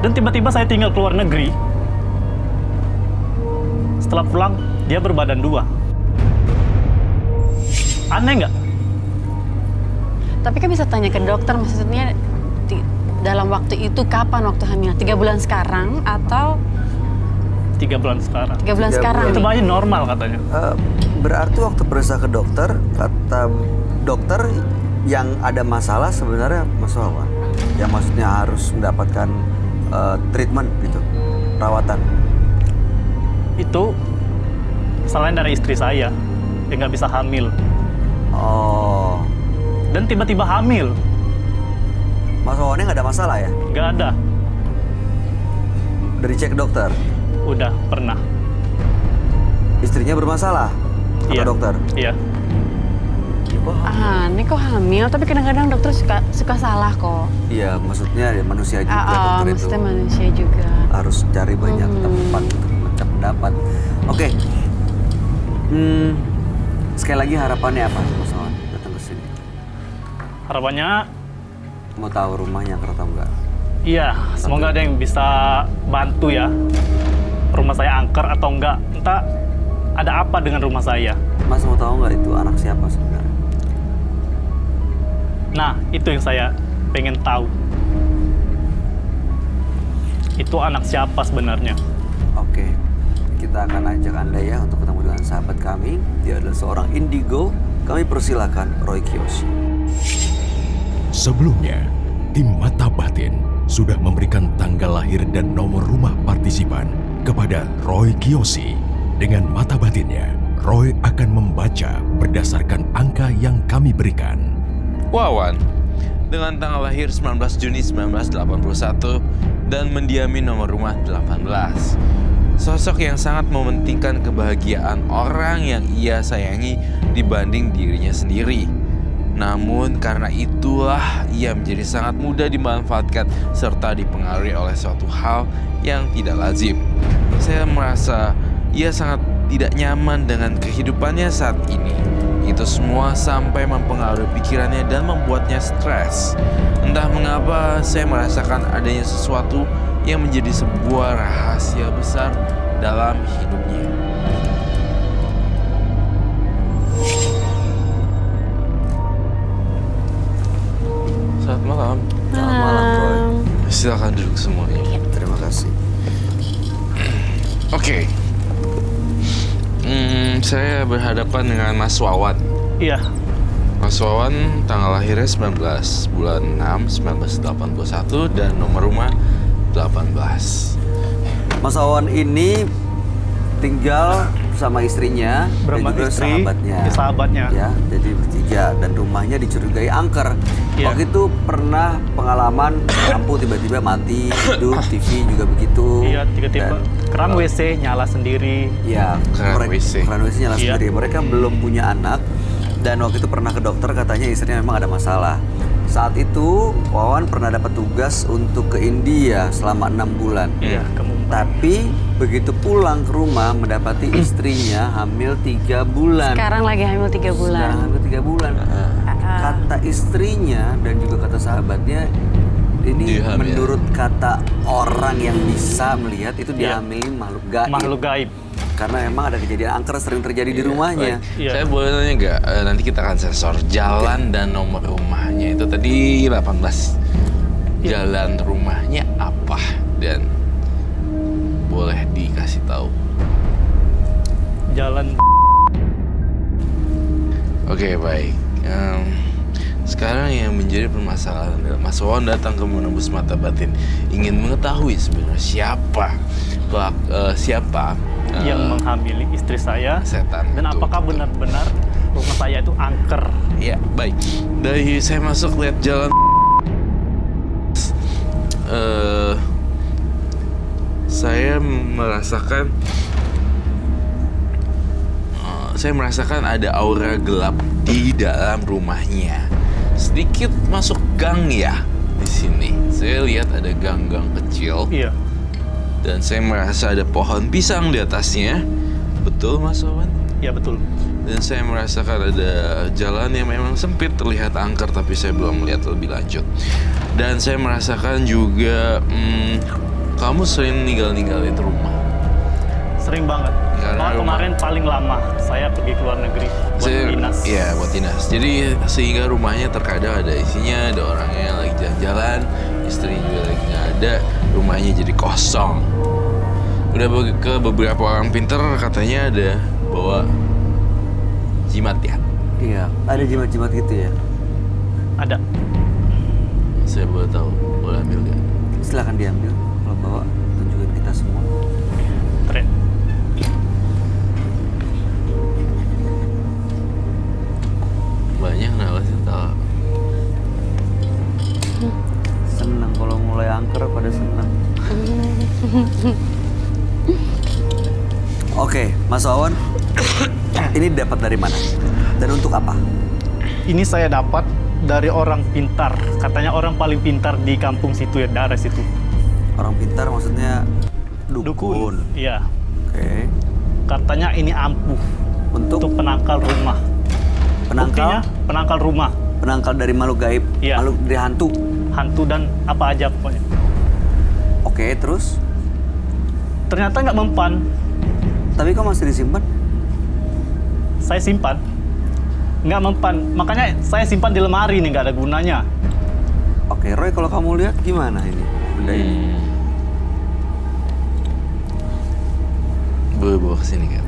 Dan tiba-tiba saya tinggal keluar negeri. Setelah pulang, dia berbadan 2. Aneh nggak? Tapi kan bisa tanya ke dokter, maksudnya dalam waktu itu kapan waktu hamil? 3 bulan sekarang atau 3 bulan sekarang. 3 bulan 3 sekarang? Itu nih? masih normal katanya. Berarti waktu periksa ke dokter, kata dokter yang ada masalah sebenarnya Mas Wawan. Yang maksudnya harus mendapatkan treatment gitu, perawatan. Itu selain dari istri saya yang nggak bisa hamil. Oh, Dan tiba-tiba hamil. Mas Wawannya nggak ada masalah ya? Nggak ada. Udah dicek ke dokter? Udah pernah. Istrinya bermasalah? Kata Iya. dokter? Iya. Aneh kok hamil, tapi kadang-kadang dokter suka salah kok. Iya, maksudnya ya manusia juga dokter itu. Maksudnya manusia juga. Harus cari banyak tempat untuk memecah pendapat. Oke. Sekali lagi harapannya apa Mas Wawan datang ke sini? Harapannya, Mau tahu rumahnya atau enggak? iya, semoga ada yang bisa bantu ya. Rumah saya angker atau enggak. Entah ada apa dengan rumah saya. Mas mau tahu nggak itu anak siapa sebenarnya? Nah, itu yang saya pengen tahu. Itu anak siapa sebenarnya? Oke, kita akan ajak Anda ya untuk ketemu dengan sahabat kami. Dia adalah seorang indigo. Kami persilakan Roy Kiyoshi. Sebelumnya, tim Mata Batin sudah memberikan tanggal lahir dan nomor rumah partisipan kepada Roy Kiyoshi. Dengan mata batinnya, Roy akan membaca berdasarkan angka yang kami berikan. Wawan, dengan tanggal lahir 19 Juni 1981 dan mendiami nomor rumah 18. Sosok yang sangat mementingkan kebahagiaan orang yang ia sayangi dibanding dirinya sendiri. Namun karena itulah ia menjadi sangat mudah dimanfaatkan serta dipengaruhi oleh suatu hal yang tidak lazim. Saya merasa ia sangat tidak nyaman dengan kehidupannya saat ini. Itu semua sampai mempengaruhi pikirannya dan membuatnya stres. Entah mengapa saya merasakan adanya sesuatu yang menjadi sebuah rahasia besar dalam hidupnya. Selamat malam. Selamat malam, Roy. Silakan duduk semuanya. Terima kasih. Oke. Saya berhadapan dengan Mas Wawan. Iya, Mas Wawan tanggal lahirnya 19 bulan 6 1981 dan nomor rumah 18. Mas Wawan ini tinggal sama istrinya Bersama dan juga istri, sahabatnya. sahabatnya. Ya, jadi bertiga dan rumahnya dicurigai angker. Iya. Waktu itu pernah pengalaman lampu tiba-tiba mati, hidup, TV juga begitu. Iya, tiba-tiba Dan, keran WC nyala sendiri. ya, Keran WC. Keran WC nyala Iya. sendiri. Mereka belum punya anak dan waktu itu pernah ke dokter katanya istrinya memang ada masalah. Saat itu Wawan pernah dapat tugas untuk ke India selama 6 bulan. Iya, ke Mumbai. Tapi begitu pulang ke rumah mendapati istrinya hamil 3 bulan. Sekarang lagi hamil 3 bulan. Sekarang hamil 3 bulan. Kata istrinya dan juga kata sahabatnya, ini Dihamil. menurut kata orang yang bisa melihat itu Iya. dihamilin makhluk gaib. Makhluk gaib. Karena memang ada kejadian angker sering terjadi di rumahnya. Baik. Iya. Saya boleh nanya nggak? Nanti kita akan sensor jalan dan nomor rumahnya itu tadi 18. Iya. Jalan rumahnya apa dan boleh dikasih tahu? Jalan. Oke, baik. Sekarang yang menjadi permasalahan adalah Mas Wawan datang ke Menembus Mata Batin ingin mengetahui sebenarnya siapa Yang menghamili istri saya. setan Dan itu. apakah benar-benar rumah saya itu angker? Ya, baik. Dari saya masuk lihat jalan saya saya merasakan ada aura gelap di dalam rumahnya. Sedikit masuk gang ya di sini. Saya lihat ada gang-gang kecil. Iya. Dan saya merasa ada pohon pisang di atasnya. Betul, Mas Wawan? Iya, betul. Dan saya merasakan ada jalan yang memang sempit, terlihat angker, tapi saya belum melihat lebih lanjut. Dan saya merasakan juga kamu sering ninggalin rumah. Sering banget. Karena Malah kemarin paling lama saya pergi ke luar negeri buat dinas. Iya, buat dinas. Jadi sehingga rumahnya terkadang ada isinya, ada orangnya yang lagi jalan-jalan, istri juga lagi nggak ada, rumahnya jadi kosong. Udah ke beberapa orang pinter katanya ada bawa jimat ya. Iya, ada jimat-jimat gitu ya. Ada. Saya boleh tahu, boleh ambil nggak? Silakan diambil. Kalau bawa, tunjukin kita semua. Keren. Banyak kenapa sih tahu? Seneng kalau mulai angker pada seneng. Oke, Mas Wawan, ini dapat dari mana? Dan untuk apa? Ini saya dapat dari orang pintar. Katanya orang paling pintar di kampung situ ya, daerah situ. Orang pintar maksudnya dukun. Iya. Oke. Katanya ini ampuh untuk penangkal rumah. Buktinya Penangkal? penangkal rumah, Penangkal dari makhluk gaib, Iya. makhluk dari hantu. hantu dan apa aja pokoknya. Oke, terus? Ternyata nggak mempan. Tapi kok masih disimpan? Saya simpan. Nggak mempan. Makanya saya simpan di lemari nih, nggak ada gunanya. Oke, Roy, kalau kamu lihat gimana ini benda ini? Boleh bawa ke sini kan?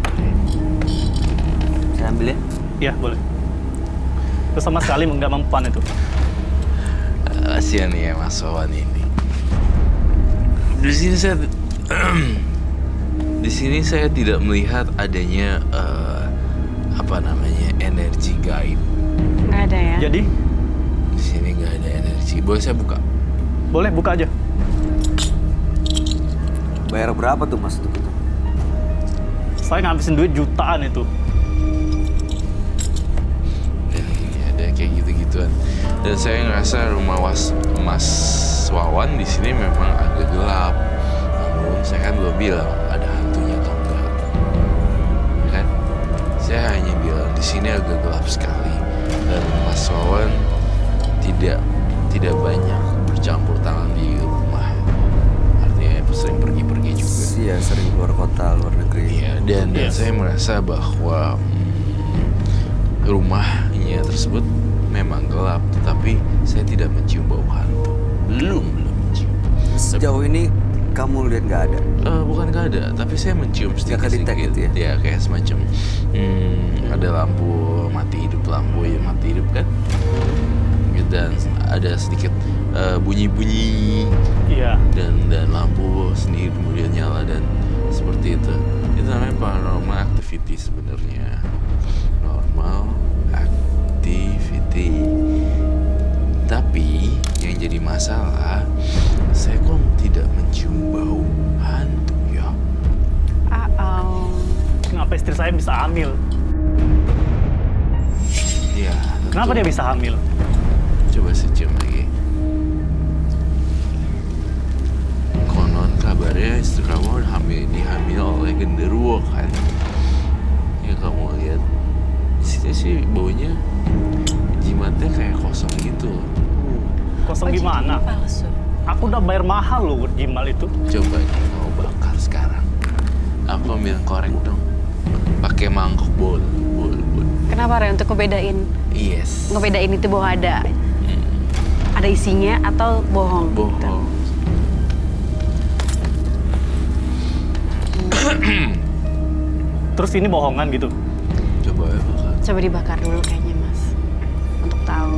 Saya ambil ya. Iya, boleh. Itu sama sekali nggak mempan itu. Kasihan ya Mas Wawan ini. Di sini saya di sini saya tidak melihat adanya energi gaib. Nggak ada ya? Jadi, Di sini nggak ada energi. Boleh saya buka? boleh buka aja. Bayar berapa tuh Mas untuk itu? Saya ngabisin duit jutaan itu. Dan ini ada kayak gitu-gituan. Dan saya ngerasa rumah Mas Wawan di sini memang agak gelap. Namun saya kan belum bilang ada hantunya atau enggak. Ya kan? Saya hanya bilang di sini agak gelap sekali. Dan Mas Wawan tidak banyak bercampur tangan di rumah. Artinya sering pergi-pergi juga. Iya, sering keluar kota, luar negeri. Iya, dan Yes. saya merasa bahwa rumahnya tersebut memang gelap, tetapi saya tidak mencium bau hantu. Belum mencium. Sejauh ini kamu lihat nggak ada? Bukan nggak ada, tapi saya mencium Nggak kedetek sedikit-sedikit. gitu ya? Ya, kayak semacam ada lampu mati hidup kan? Dan ada sedikit bunyi-bunyi Iya. dan lampu sendiri kemudian nyala dan seperti itu. Itu namanya paranormal activity sebenarnya. Normal activity. Tapi yang jadi masalah, saya kok tidak mencium bau hantu ya. Kenapa istri saya bisa hamil? Ya. tentu. Kenapa dia bisa hamil? Coba saya cium lagi. Konon kabarnya istri kamu dihamil oleh genderuwo kan? Ya kamu lihat di sini sih baunya jimatnya kayak kosong gitu. Kosong gimana? Palsu. Aku udah bayar mahal loh buat jimal itu. Coba nih mau bakar sekarang. Aku ambil korek dong. Pakai mangkok bol. Kenapa Re? Untuk ngebedain Yes. itu bahwa ada isinya atau bohong? Bohong. Terus ini bohongan gitu. Coba ya bakar. Coba dibakar dulu kayaknya Mas, untuk tahu.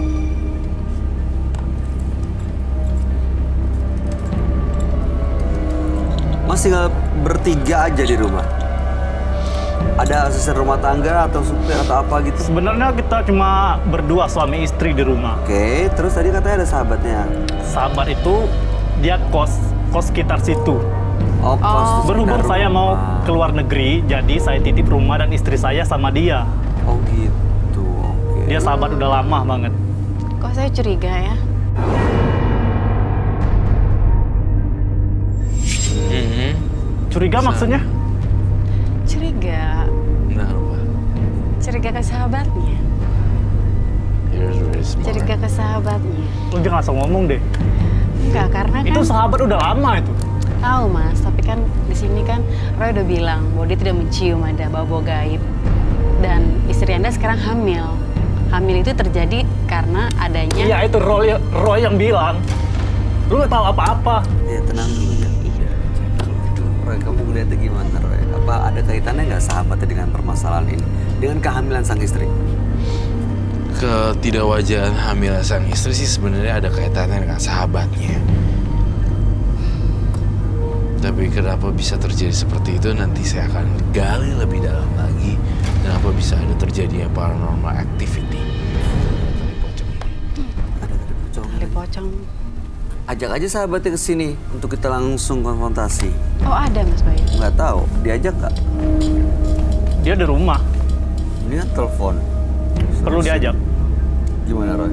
Mas tinggal bertiga aja di rumah. Ada asisten rumah tangga atau supir atau apa gitu? Sebenarnya kita cuma berdua suami istri di rumah. Oke, terus tadi katanya ada sahabatnya. Sahabat itu dia kos sekitar situ. Oh, kos Berhubung pindah saya mau rumah. ke luar negeri, jadi saya titip rumah dan istri saya sama dia. Oh gitu, oke. Dia sahabat udah lama banget. Kok saya curiga ya? Mhm. Curiga maksudnya? Curiga. Kenapa? Curiga ke sahabatnya. Here's very smart. Curiga ke sahabatnya. Lu jangan asal ngomong deh. Enggak, karena kan Itu sahabat udah lama itu. tahu Mas, tapi kan di sini kan Roy udah bilang bahwa dia tidak mencium ada bau-bau gaib. Dan istri Anda sekarang hamil. Hamil itu terjadi karena adanya Iya itu Roy yang bilang. Lu gak tahu apa-apa. Ya tenang dulu ya. Roy, kamu ngeliatnya gimana Roy? Apa ada kaitannya nggak sahabatnya dengan permasalahan ini? Dengan kehamilan sang istri? Ketidakwajaran hamil sang istri sih sebenarnya ada kaitannya dengan sahabatnya. Tapi kenapa bisa terjadi seperti itu nanti saya akan gali lebih dalam lagi. Kenapa bisa ada terjadinya paranormal activity? Tali pocong ini. Ada tadi pocong. kali pocong. Ajak aja sahabatnya ke sini untuk kita langsung konfrontasi. Oh ada Mas Bayu. Nggak tahu, diajak nggak? Dia di rumah. Ini kan telepon. Perlu diajak. Gimana Roy?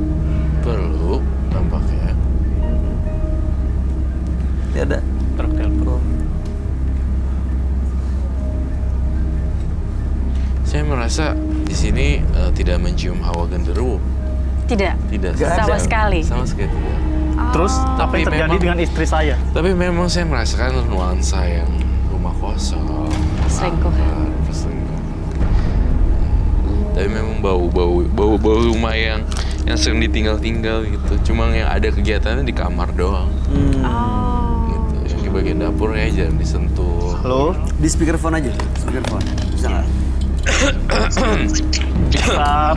Perlu tampaknya. Dia ada. Truk telepon. Saya merasa di sini tidak mencium hawa genderuwo. Tidak. Tidak Sama sekali. Sama sekali tidak. Terus apa Tapi yang terjadi memang- dengan istri saya? Tapi memang saya merasakan nuansa yang rumah kosong, Selingkuhan. perselingkuhan. Tapi memang bau rumah yang sering ditinggal-tinggal gitu. Cuma yang ada kegiatannya di kamar doang. Oh. Gitu. Yang di bagian dapurnya jarang disentuh. Halo? Di speakerphone aja, speakerphone. Bisa nggak?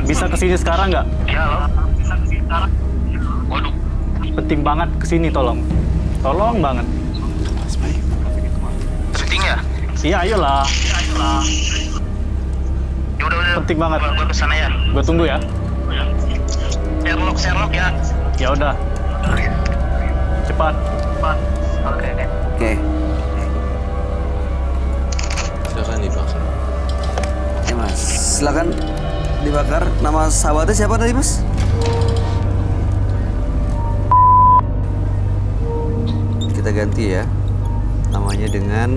Bisa kesini sekarang nggak? Ya, halo. Bisa kesini sekarang. Waduh. Penting banget kesini tolong. Tolong banget. Penting ya? Iya ayolah. Ya udah. Penting banget. Gua kesana ya. Gue tunggu ya. Sherlock ya. Ya udah. Cepat. Oke. Oke. Silakan dibakar. Ya Mas, silakan dibakar. Nama sahabatnya siapa tadi Mas? Kita ganti ya. Namanya dengan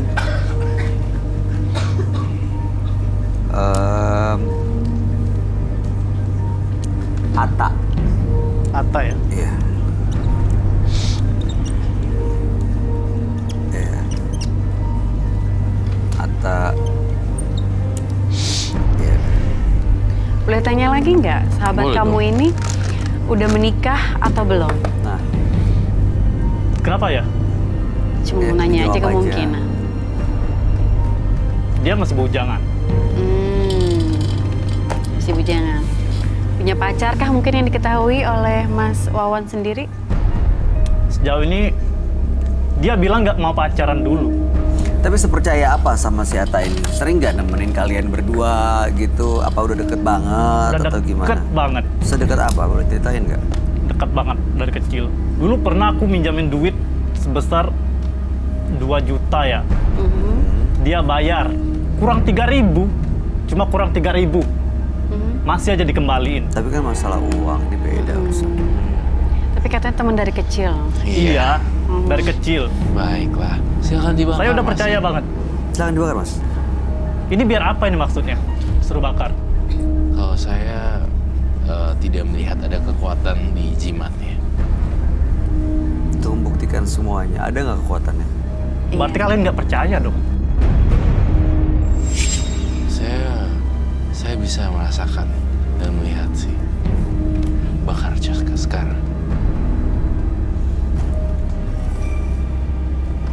Ata. Atta ya. Iya. Iya. Ata. Iya. Boleh tanya lagi nggak, sahabat Boleh kamu dong. ini udah menikah atau belum? Nah, Kenapa ya? Cuma Ya, mau nanya jawab aja aja. kemungkinan. Dia masih bujangan. Masih bujangan. Punya pacar kah mungkin yang diketahui oleh Mas Wawan sendiri? Sejauh ini dia bilang nggak mau pacaran dulu. tapi sepercaya apa sama si Ata ini? Sering nggak nemenin kalian berdua gitu? Apa udah deket banget Udah atau gimana? deket banget. Sedekat apa? Boleh ceritain nggak? Dekat banget dari kecil. Dulu pernah aku minjamin duit sebesar 2 juta ya. Dia bayar kurang 3.000, cuma kurang 3.000. Masih aja dikembaliin. Tapi kan masalah uang ini beda urusan. Tapi katanya teman dari kecil. Iya, dari kecil. Baiklah, silakan dibakar. Saya udah Mas. percaya banget. Silahkan dibakar mas. Ini biar apa ini maksudnya? Suruh bakar. Kalau saya tidak melihat ada kekuatan di jimatnya. Untuk membuktikan semuanya, ada nggak kekuatannya? Berarti kalian nggak percaya dong? Saya bisa merasakan dan melihat sih. Bakar sekarang.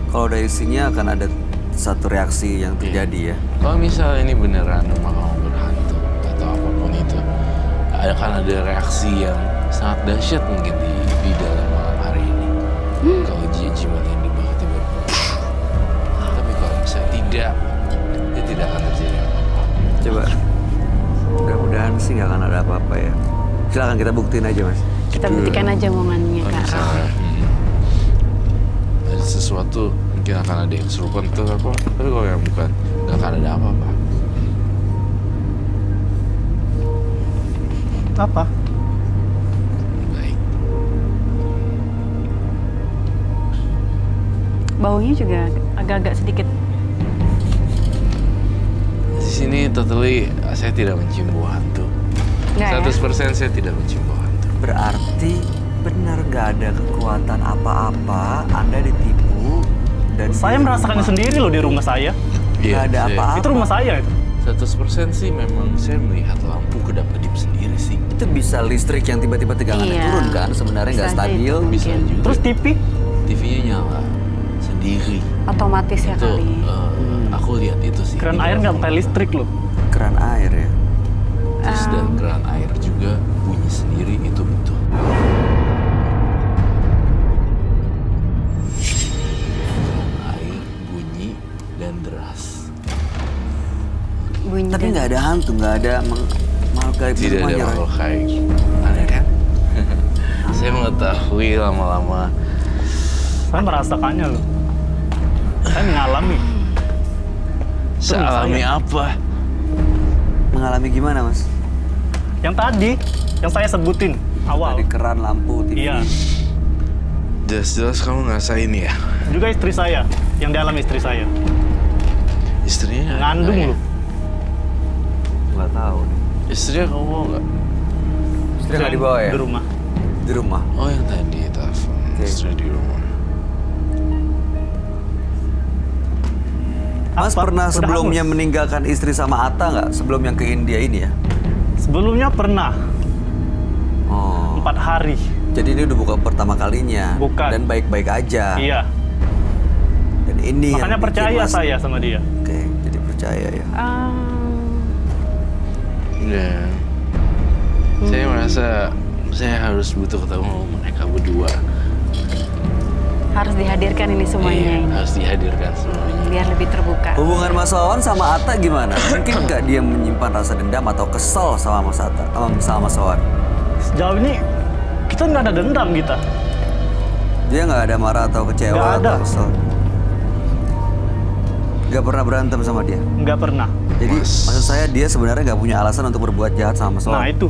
Kalau dari isinya akan ada satu reaksi yang terjadi ya. Kalau misalnya ini beneran rumah kamu berhantu atau apapun itu, akan ada reaksi yang sangat dahsyat mungkin di dalam malam hari ini. Kalau jimat yang dibakar tiba. Tapi kalau misalnya tidak, ya tidak akan terjadi apa-apa. Coba. Mudah-mudahan sih nggak akan ada apa-apa ya. Silakan kita buktiin aja mas. Kita buktikan aja omongannya Kalau Kak. misalnya ada sesuatu mungkin akan ada yang serupa untuk aku. Tapi kalau yang bukan, nggak akan ada apa-apa. Apa? Baik. Baunya juga agak-agak sedikit. Di sini totally saya tidak mencium bau hantu. Nggak ya? 100% saya tidak mencium bau hantu. Berarti benar nggak ada kekuatan apa-apa, Anda ditipu dan Saya merasakannya sendiri loh di rumah saya. Nggak ada saya- apa-apa. Itu rumah saya itu. 100% sih memang saya melihat lampu kedap-kedip sendiri sih. Itu bisa listrik yang tiba-tiba tegangannya Iya. turun kan, sebenarnya nggak Bisa aja stabil. itu. Bisa Mungkin. juga. Terus TV? TV-nya nyala sendiri. Otomatis ya Itu kali. aku lihat itu sih. Keran Di air nggak dalam pakai rumah. listrik loh. Keran air ya. Terus dan keran air juga bunyi sendiri, itu betul. Keran air bunyi dan deras. Bunyi Tapi dan- nggak ada hantu, nggak ada makhluk gaib di Tidak ada rumahnya. makhluk gaib. Aneh kan? Saya mengetahui lama-lama. Saya merasakannya loh. Saya mengalami. Sealami apa? Mengalami gimana, Mas? Yang tadi, yang saya sebutin awal. Dari keran, lampu, TV. Iya. Jelas-jelas kamu ngerasain ya? Juga istri saya, yang dialami istri saya. Istrinya ada Ngandung nggak ya? loh. Nggak tahu nih. Istrinya kamu mau nggak? Istri nggak dibawa ya? Di rumah. Di rumah. Oh yang tadi telepon. Oke. Istri di rumah. Mas Apa? pernah Udah sebelumnya hangus. meninggalkan istri sama Atta nggak? Sebelum yang ke India ini ya? Sebelumnya pernah, Oh. 4 hari. Jadi ini udah bukan pertama kalinya. Bukan. Dan baik-baik aja. Iya. Dan ini Makanya yang bikin percaya Mas- saya sama dia. Oke, jadi percaya ya. Ya. Saya merasa saya harus butuh ketemu mereka berdua. Harus dihadirkan ini semuanya. Iya, Ini. harus dihadirkan semuanya. Biar lebih terbuka. Hubungan Mas Wawan sama Atta gimana? Mungkin nggak dia menyimpan rasa dendam atau kesel sama Mas Atta, sama Mas Wawan? Sejauh ini kita nggak ada dendam kita. Dia nggak ada marah atau kecewa Nggak ada. atau kesel? Nggak pernah berantem sama dia? Nggak pernah. Jadi Mas- maksud saya dia sebenarnya nggak punya alasan untuk berbuat jahat sama Mas Wawan? Nah itu,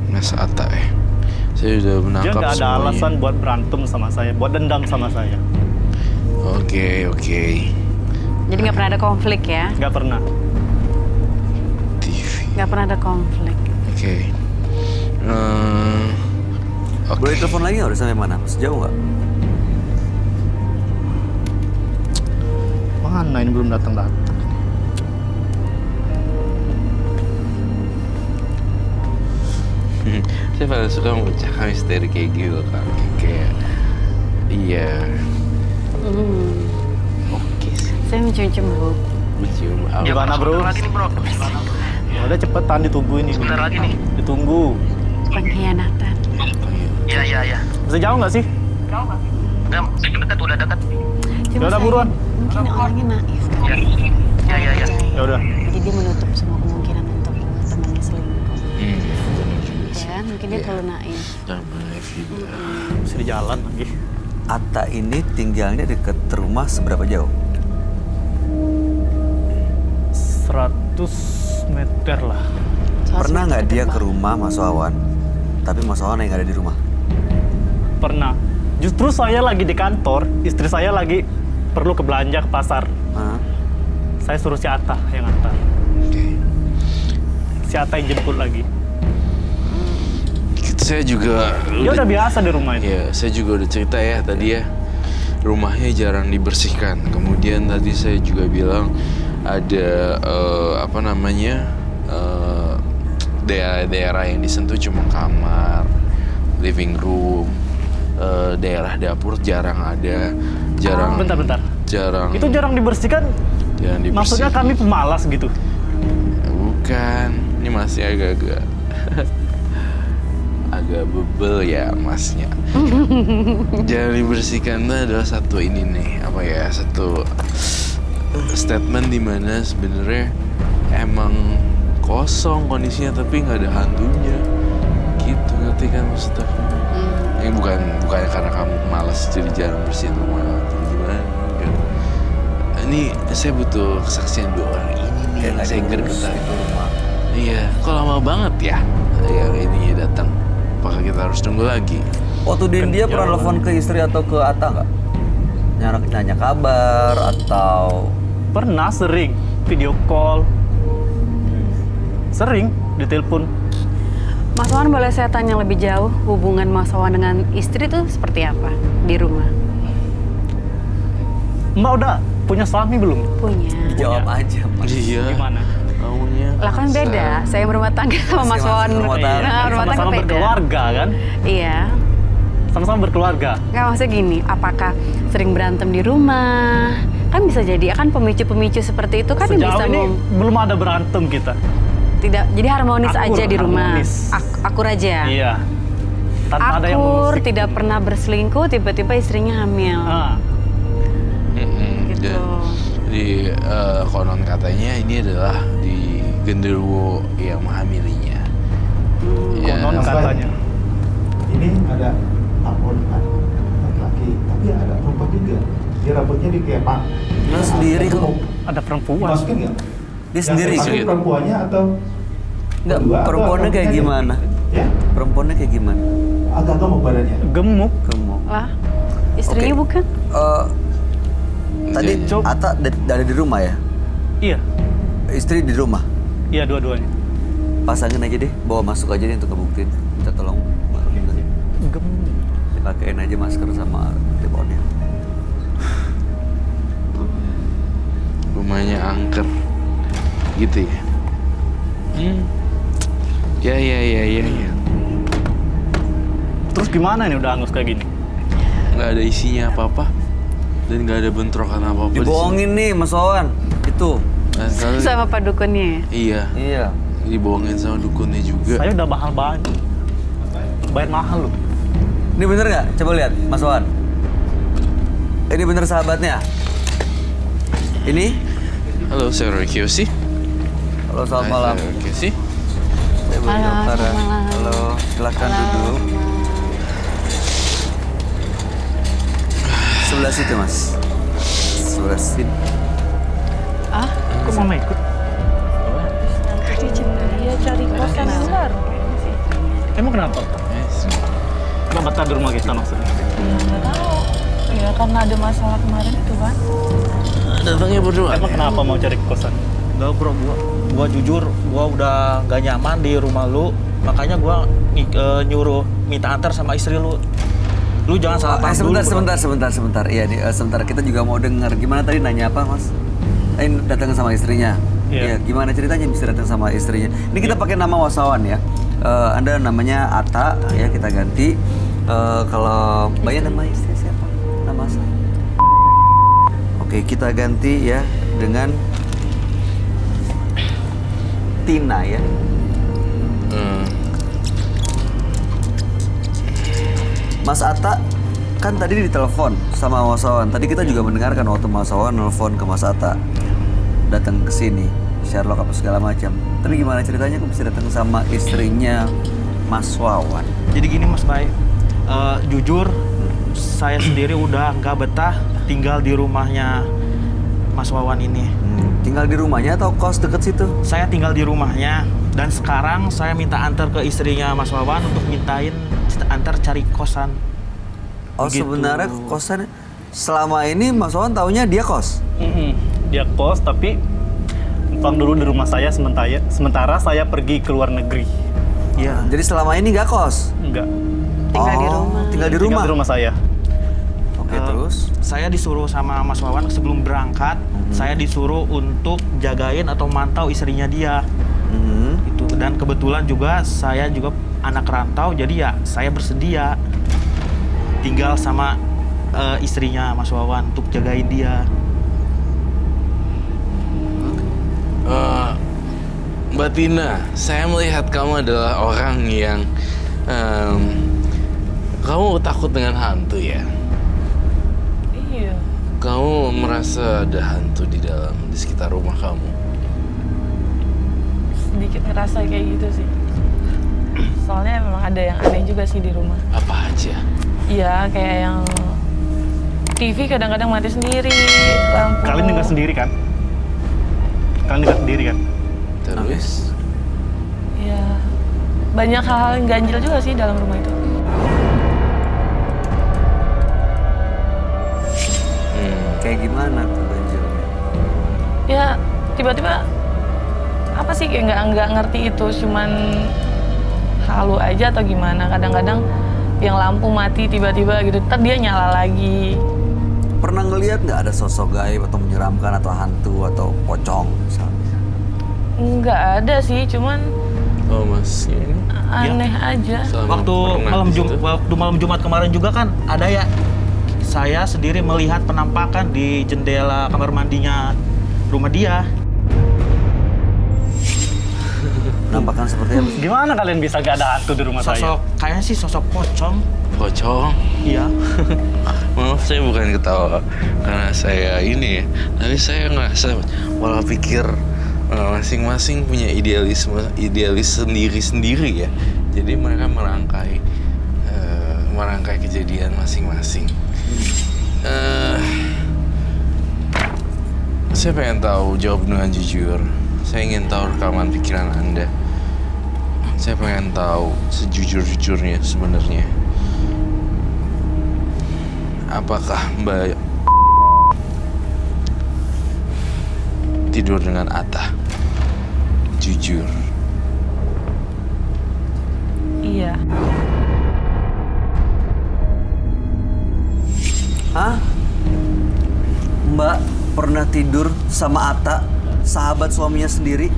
Mas Atta ya. Saya udah dia menangkap nggak ada semuanya. alasan buat berantem sama saya, buat dendam sama saya. Oke. Jadi nggak pernah ada konflik ya? Nggak pernah. TV. Nggak pernah ada konflik. Oke. Oke. Boleh telepon lagi nggak? Udah sampai mana? Sejauh nggak? Mana ini belum datang. Saya paling suka memecahkan misteri kayak gitu kan. Kayak iya. Oke sih. Saya mencium-cium bau. Mencium apa? Gimana bro? Sebentar lagi nih bro. Ya udah cepetan ditunggu ini. Sebentar lagi nih. Ditunggu. Pengkhianatan. Iya. Bisa jauh nggak sih? Udah dekat. Cuma Yaudah, saya buruan. Mungkin orangnya naif kan. Iya. Ya udah. Jadi dia menutup semua kemungkinan untuk temannya selingkuh. Ya, mungkin dia Iya. terlalu naif. Tambah naif juga. Bisa di jalan lagi. Atta ini tinggalnya deket rumah seberapa jauh? 100 meter lah. Pernah nggak dia ke rumah Mas Wawan? Tapi Mas Wawan yang nggak ada di rumah? Pernah. Justru saya lagi di kantor, istri saya lagi perlu ke belanja ke pasar. Hah? Saya suruh si Atta yang antar. Oke. Si Atta yang jemput lagi. Saya juga Dia udah biasa di rumah itu. Ya, saya juga udah cerita ya tadi ya. Rumahnya jarang dibersihkan. Kemudian tadi saya juga bilang ada daerah-daerah yang disentuh cuma kamar, living room, daerah dapur jarang ada, jarang. Bentar. Jarang. Itu jarang dibersihkan. Jarang dibersihkan. Maksudnya kami pemalas gitu. Bukan, ini masih agak-agak agak bebel ya masnya. Jarang dibersihkan itu adalah satu ini nih, satu statement di mana sebenarnya emang kosong kondisinya tapi nggak ada hantunya, gitu, ngerti kan maksudnya? Ini bukan karena kamu malas jadi jarang bersihin rumah atau gimana, enggak. Ini saya butuh kesaksian dua orang ini nih yang saya gergetan itu rumah. Iya, kok lama banget ya yang ini datang. Apakah kita harus tunggu lagi? Waktu di India pernah telepon ke istri atau ke Atta nggak? Nanya kabar atau Pernah sering video call. Sering ditelepon. Mas Wawan, boleh saya tanya lebih jauh hubungan Mas Wawan dengan istri itu seperti apa di rumah? Mbak udah punya suami belum? Punya. jawab aja, Mas. Iya. Gimana? Maunya. Lah kan beda, saya berumah tangga sama Mas Masih Wawan. berumah tangga. Nah, rumah tangga Sama-sama beda. berkeluarga kan? Iya. Sama-sama berkeluarga. Nggak, maksudnya gini, apakah sering berantem di rumah? Kan bisa jadi, kan pemicu-pemicu seperti itu kan Sejauh bisa ini belum ada berantem kita. tidak, jadi harmonis Akur, aja di rumah. harmonis. Akur aja. Iya. Tanpa ada yang Akur, mengusik. tidak pernah berselingkuh, tiba-tiba istrinya hamil. Ah, Gitu. Di konon katanya ini adalah di genderuwo yang menghamilinya. Ya, konon katanya. Ini ada anak laki-laki, tapi ada perempuan juga. Dia rambutnya dikepak. Dia sendiri kok. Ada perempuan. Masukin nggak? Dia sendiri. Yang satu perempuannya atau Nggak, berdua, atau perempuannya kayak rambutnya gimana? Ya, Perempuannya kayak gimana? agak gemuk badannya. Gemuk. Kamu. Lah, istrinya Oke. bukan? Tadi Coba. Atta ada di rumah ya? Iya. Istri di rumah? Iya, dua-duanya. Pasangin aja deh, bawa masuk aja deh untuk kebuktiin. Minta tolong. Gemuk. Dipakein aja masker sama teleponnya. rumahnya angker. Gitu ya. Ya. Terus gimana nih udah angus kayak gini? Nggak ada isinya apa-apa dan nggak ada bentrokan apa-apa. Dibohongin nih Mas Wawan. Itu. Nah, Sama Pak Dukunnya. Iya, Iya. dibohongin sama dukunnya juga. Saya udah mahal banget. Bayar mahal loh. Ini bener nggak? Coba lihat Mas Wawan. Ini bener sahabatnya? Ini? Halo, saya Roy Kiyoshi. Halo, selamat malam. Saya Roy Kiyoshi. Saya Budi Halo, Oktara. selamat malam. Halo, silakan duduk. Sebelah situ, Mas. Sebelah situ. Ah, Kok mama ikut? Dia cari kosan baru. Emang kenapa? Kenapa tak di rumah kita maksudnya? Nggak tahu. Ya karena ada masalah kemarin itu kan. Datangnya berdua. Emang kenapa mau cari kosan? Enggak bro, gua jujur, gua udah gak nyaman di rumah lu. Makanya gua nyuruh minta antar sama istri lu. Lu jangan salah paham dulu. Sebentar. Iya, sebentar. Kita juga mau dengar. Gimana tadi nanya apa, Mas? Datang sama istrinya. Iya. Iya, gimana ceritanya bisa datang sama istrinya? Ini kita pakai nama Mas Wawan ya. Anda namanya Atta, ya kita ganti. Kalau Mbak Yan nama istri siapa? Nama saya. Oke, kita ganti ya dengan Tina ya. Mas Atta kan tadi ditelepon sama Mas Wawan. Tadi kita juga mendengarkan waktu Mas Wawan nelfon ke Mas Atta datang ke sini, Sherlock apa segala macam. Tapi gimana ceritanya kok bisa datang sama istrinya Mas Wawan? Jadi gini Mas Bay, jujur saya sendiri udah nggak betah tinggal di rumahnya Mas Wawan ini. Tinggal di rumahnya atau kos deket situ? Saya tinggal di rumahnya dan sekarang saya minta antar ke istrinya Mas Wawan untuk mintain antar cari kosan. Oh Begitu. sebenarnya kosan selama ini Mas Wawan taunya dia kos? Dia kos tapi numpang dulu di rumah saya sementara saya pergi ke luar negeri. Iya. Jadi selama ini nggak kos? Enggak. Tinggal di rumah. Tinggal di Tinggal rumah? di rumah saya. Oke, terus? Saya disuruh sama Mas Wawan sebelum berangkat, saya disuruh untuk jagain atau mantau istrinya dia. Itu. Dan kebetulan juga saya juga anak rantau, jadi ya saya bersedia tinggal sama istrinya Mas Wawan untuk jagain dia. Mbak Tina, saya melihat kamu adalah orang yang kamu takut dengan hantu ya? Iya. Kamu merasa ada hantu di sekitar rumah kamu? Sedikit ngerasa kayak gitu sih. Soalnya memang ada yang aneh juga sih di rumah. Apa aja? Iya, kayak yang TV kadang-kadang mati sendiri, lampu. Kalian dengar sendiri kan? Terus? Ya, banyak hal-hal yang ganjil juga sih dalam rumah itu. Kayak gimana tuh ganjilnya? Ya, tiba-tiba apa sih kayak nggak ngerti itu, cuman halu aja atau gimana. Kadang-kadang yang lampu mati tiba-tiba gitu, ntar dia nyala lagi. Pernah ngelihat nggak ada sosok gaib atau menyeramkan atau hantu atau pocong misalnya? Nggak ada sih, cuman Oh Mas, ini aneh aja. selama Waktu pernah di situ? malam Jumat kemarin juga kan ada ya. Saya sendiri melihat penampakan di jendela kamar mandinya rumah dia. Penampakan seperti apa? Gimana kalian bisa gak ada hantu di rumah saya? Kayaknya sih sosok pocong. Pocong? Iya. Maaf, saya bukan ketawa karena saya ini ya. Tapi saya ngerasa malah pikir masing-masing punya idealis sendiri-sendiri ya. Jadi mereka merangkai kejadian masing-masing. Saya pengen tahu, jawab dengan jujur. Saya ingin tahu rekaman pikiran Anda. Saya pengen tahu sejujur-jujurnya sebenarnya. Apakah Mbak tidur dengan Atta? Jujur. Iya. Hah? Mbak pernah tidur sama Atta, sahabat suaminya sendiri?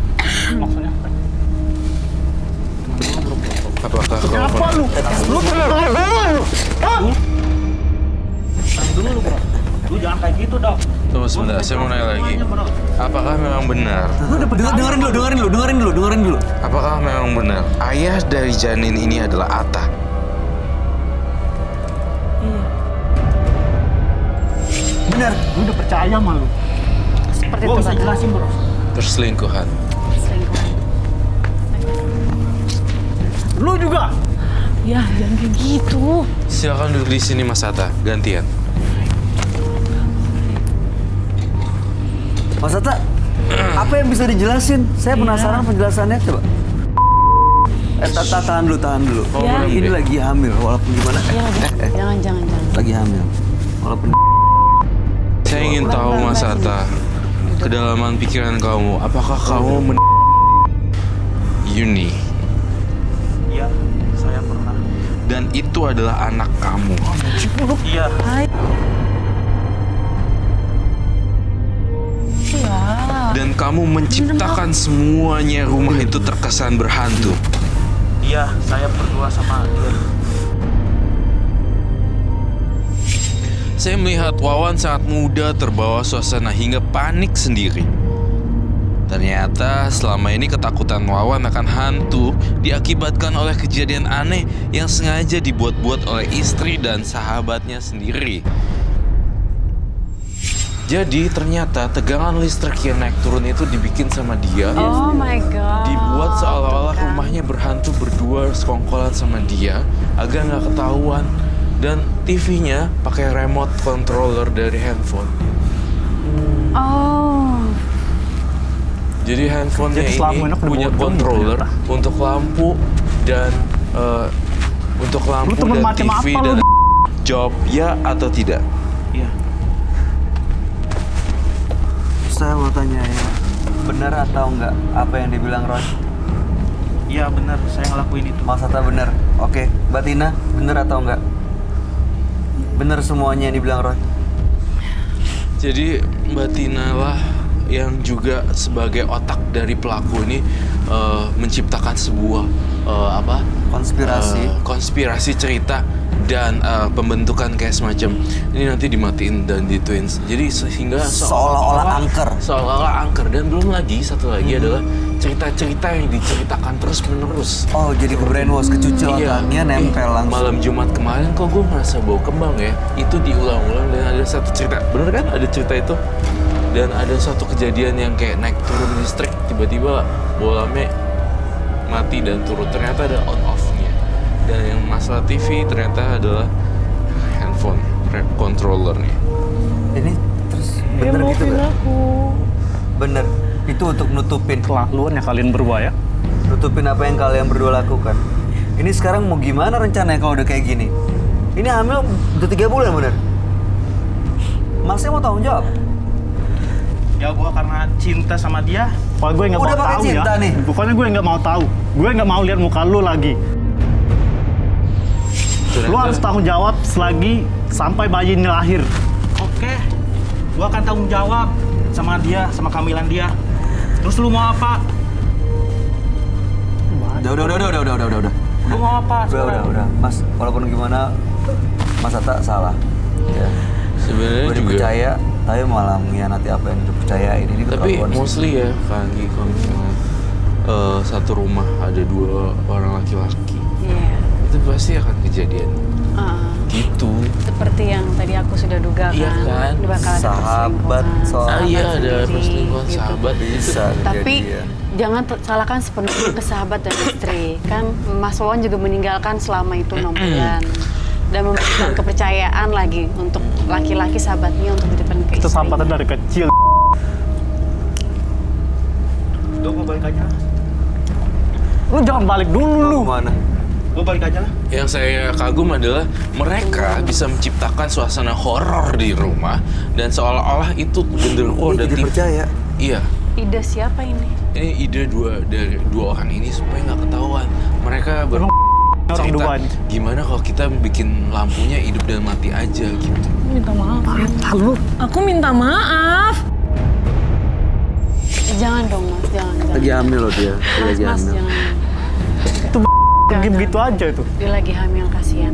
Maksudnya apa? Apakah Kenapa lu? Lu Dulu lu bro. Lu jangan kayak gitu dong. Tunggu sebentar, saya mau nanya lagi. Apakah memang benar? Dengerin dulu. Apakah memang benar ayah dari janin ini adalah Atta? Iya. Benar. Lu udah percaya sama lu? Seperti Gua itu, bisa Pak. jelasin bro. Perselingkuhan. Selingkuhan. Lu juga? Ya, jangan kayak gitu. Silakan duduk di sini Mas Atta, gantian. Mas Atta, apa yang bisa dijelasin? Saya penasaran penjelasannya, coba. Tahan dulu. Ya. Ini lagi hamil, walaupun gimana. Jangan. Lagi hamil, walaupun. Saya ingin tahu Mas Atta, kedalaman pikiran kamu, apakah kamu Yuni? Iya, saya pernah. Dan itu adalah anak kamu. Iya. Dan kamu menciptakan semuanya rumah itu terkesan berhantu. Iya, saya berdua sama dia. Saya melihat Wawan sangat muda terbawa suasana hingga panik sendiri. Ternyata selama ini ketakutan Wawan akan hantu diakibatkan oleh kejadian aneh yang sengaja dibuat-buat oleh istri dan sahabatnya sendiri. Jadi ternyata tegangan listrik yang naik turun itu dibikin sama dia. Oh my god. Dibuat seolah-olah rumahnya berhantu berdua sekongkolan sama dia agar nggak ketahuan. Dan TV-nya pakai remote controller dari handphone. Oh. Jadi handphonenya Jadi selama ini ini punya kena controller ternyata. untuk lampu dan Lu temen macam TV apa dan lu? job ya atau tidak? Iya. Saya mau tanya ya, benar atau enggak apa yang dibilang Roy? Iya benar, saya ngelakuin itu. Mas Atta benar. Oke, Mbak Tina, benar atau enggak? Benar semuanya yang dibilang Roy? Jadi Mbak Tina lah yang juga sebagai otak dari pelaku ini menciptakan sebuah konspirasi cerita dan pembentukan kayak semacam ini nanti dimatiin dan dituin. Jadi sehingga Seolah-olah angker. Dan belum lagi satu lagi adalah cerita-cerita yang diceritakan terus menerus. Oh, jadi ke brainwash, kecuci otaknya nempel langsung. Malam Jumat kemarin kok gue merasa bau kembang ya. Itu diulang-ulang dan ada satu cerita. Bener kan ada cerita itu? Dan ada suatu kejadian yang kayak naik turun listrik, tiba-tiba bolamnya mati dan turun. Ternyata ada on off-nya. Dan yang masalah TV ternyata adalah handphone. controller nih. Ini terus bener gitu kan? Bener. Itu untuk nutupin Keterlaluan ya kalian berdua ya. nutupin apa yang kalian berdua lakukan. Ini sekarang mau gimana rencananya kalau udah kayak gini? Ini hamil udah 3 bulan bener. Masnya mau tanggung jawab? Ya gue karena cinta sama dia. Pokoknya gue nggak mau Udah pakai tahu cinta ya. nih. Pokoknya gue nggak mau tahu. Gue nggak mau lihat muka lu lagi. Lu harus tanggung jawab selagi sampai bayi ini lahir. Oke, gue akan tanggung jawab sama dia, sama kehamilan dia. Terus lu mau apa? Udah. Lu mau apa? Udah. Mas, walaupun gimana, Mas Atta salah. Ya. Sebenarnya Gue juga. dipercaya, tapi malah mengkhianati apa yang dipercayain. Ini Tapi keterlaluan sih. mostly ya, Kak Anggi, kalau misalnya satu rumah ada 2 orang laki-laki, Iya. itu pasti akan kejadian gitu. Seperti yang tadi aku sudah duga kan. Iya kan? Ini bakal ada Sahabat, perselingkuhan. soal Iya, ada sendiri, perselingkuhan gitu. sahabat Bisa Tapi kejadian. jangan salahkan sepenuhnya ke sahabat dan istri. Kan Mas Wawan juga meninggalkan selama itu 6 bulan. Dan memberikan kepercayaan lagi untuk laki-laki sahabatnya untuk dititipkan ke Itu istrinya. sahabatnya dari kecil. Udah, gue balik aja. Lu jangan balik dulu lu. Kemana? Gue balik aja lah. Yang saya kagum adalah mereka bisa menciptakan suasana horor di rumah dan seolah-olah itu genderuwo Ini dan jadi percaya. Iya. Ide siapa ini? Ini ide dari dua orang ini supaya nggak ketahuan. Mereka Orang bercerita dua ini. gimana kalau kita bikin lampunya hidup dan mati aja gitu. Minta maaf. Lu Aku minta maaf. Jangan dong Mas, jangan. Lagi hamil loh dia. Mas, jangan. itu begitu aja itu. Dia lagi hamil, kasihan.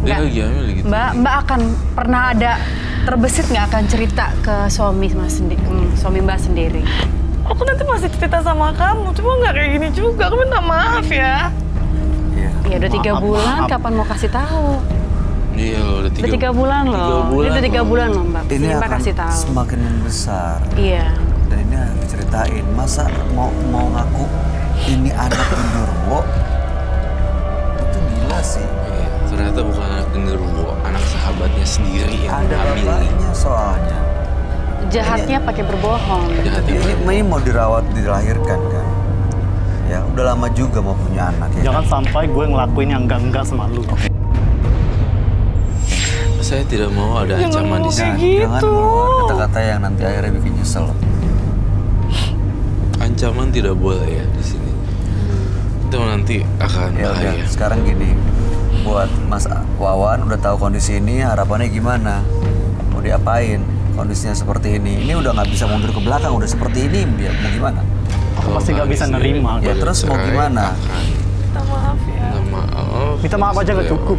Dia lagi hamil gitu. Mbak akan pernah ada terbesit nggak akan cerita ke suami suami Mbak sendiri? Aku nanti masih cerita sama kamu, cuma nggak kayak gini juga. Aku minta maaf ya. Iya. Ya udah 3 bulan, kapan mau kasih tahu? Iya loh, udah 3 Udah 3 bulan loh. Ini udah 3 bulan loh Mbak. Ini Mbak akan kasih tahu. semakin membesar. Iya. Dan ini harus diceritain. Masa mau ngaku ini anak genderuwo? Itu gila sih. Iya, ternyata bukan anak genderuwo, anak sahabatnya sendiri yang Ada hamil. bapaknya soalnya. Jahatnya pakai berbohong. Jahatnya Ini mau dirawat, dilahirkan kan? Ya udah lama juga mau punya anak ya. Jangan sampai gue ngelakuin yang enggak sama lu. Saya tidak mau ada Jangan ancaman di ngomong sini. kayak gitu. Jangan keluar kata-kata yang nanti akhirnya bikin nyesel. Ancaman tidak boleh ya di sini. Itu nanti akan Ya udah, bahaya. sekarang gini, buat Mas Wawan udah tahu kondisi ini, harapannya gimana? Mau diapain? Kondisinya seperti ini. Ini udah nggak bisa mundur ke belakang, udah seperti ini, dia mau gimana? Aku pasti nggak bisa nerima. Ya terus mau gimana? Minta maaf ya. Minta maaf. Minta maaf aja nggak cukup.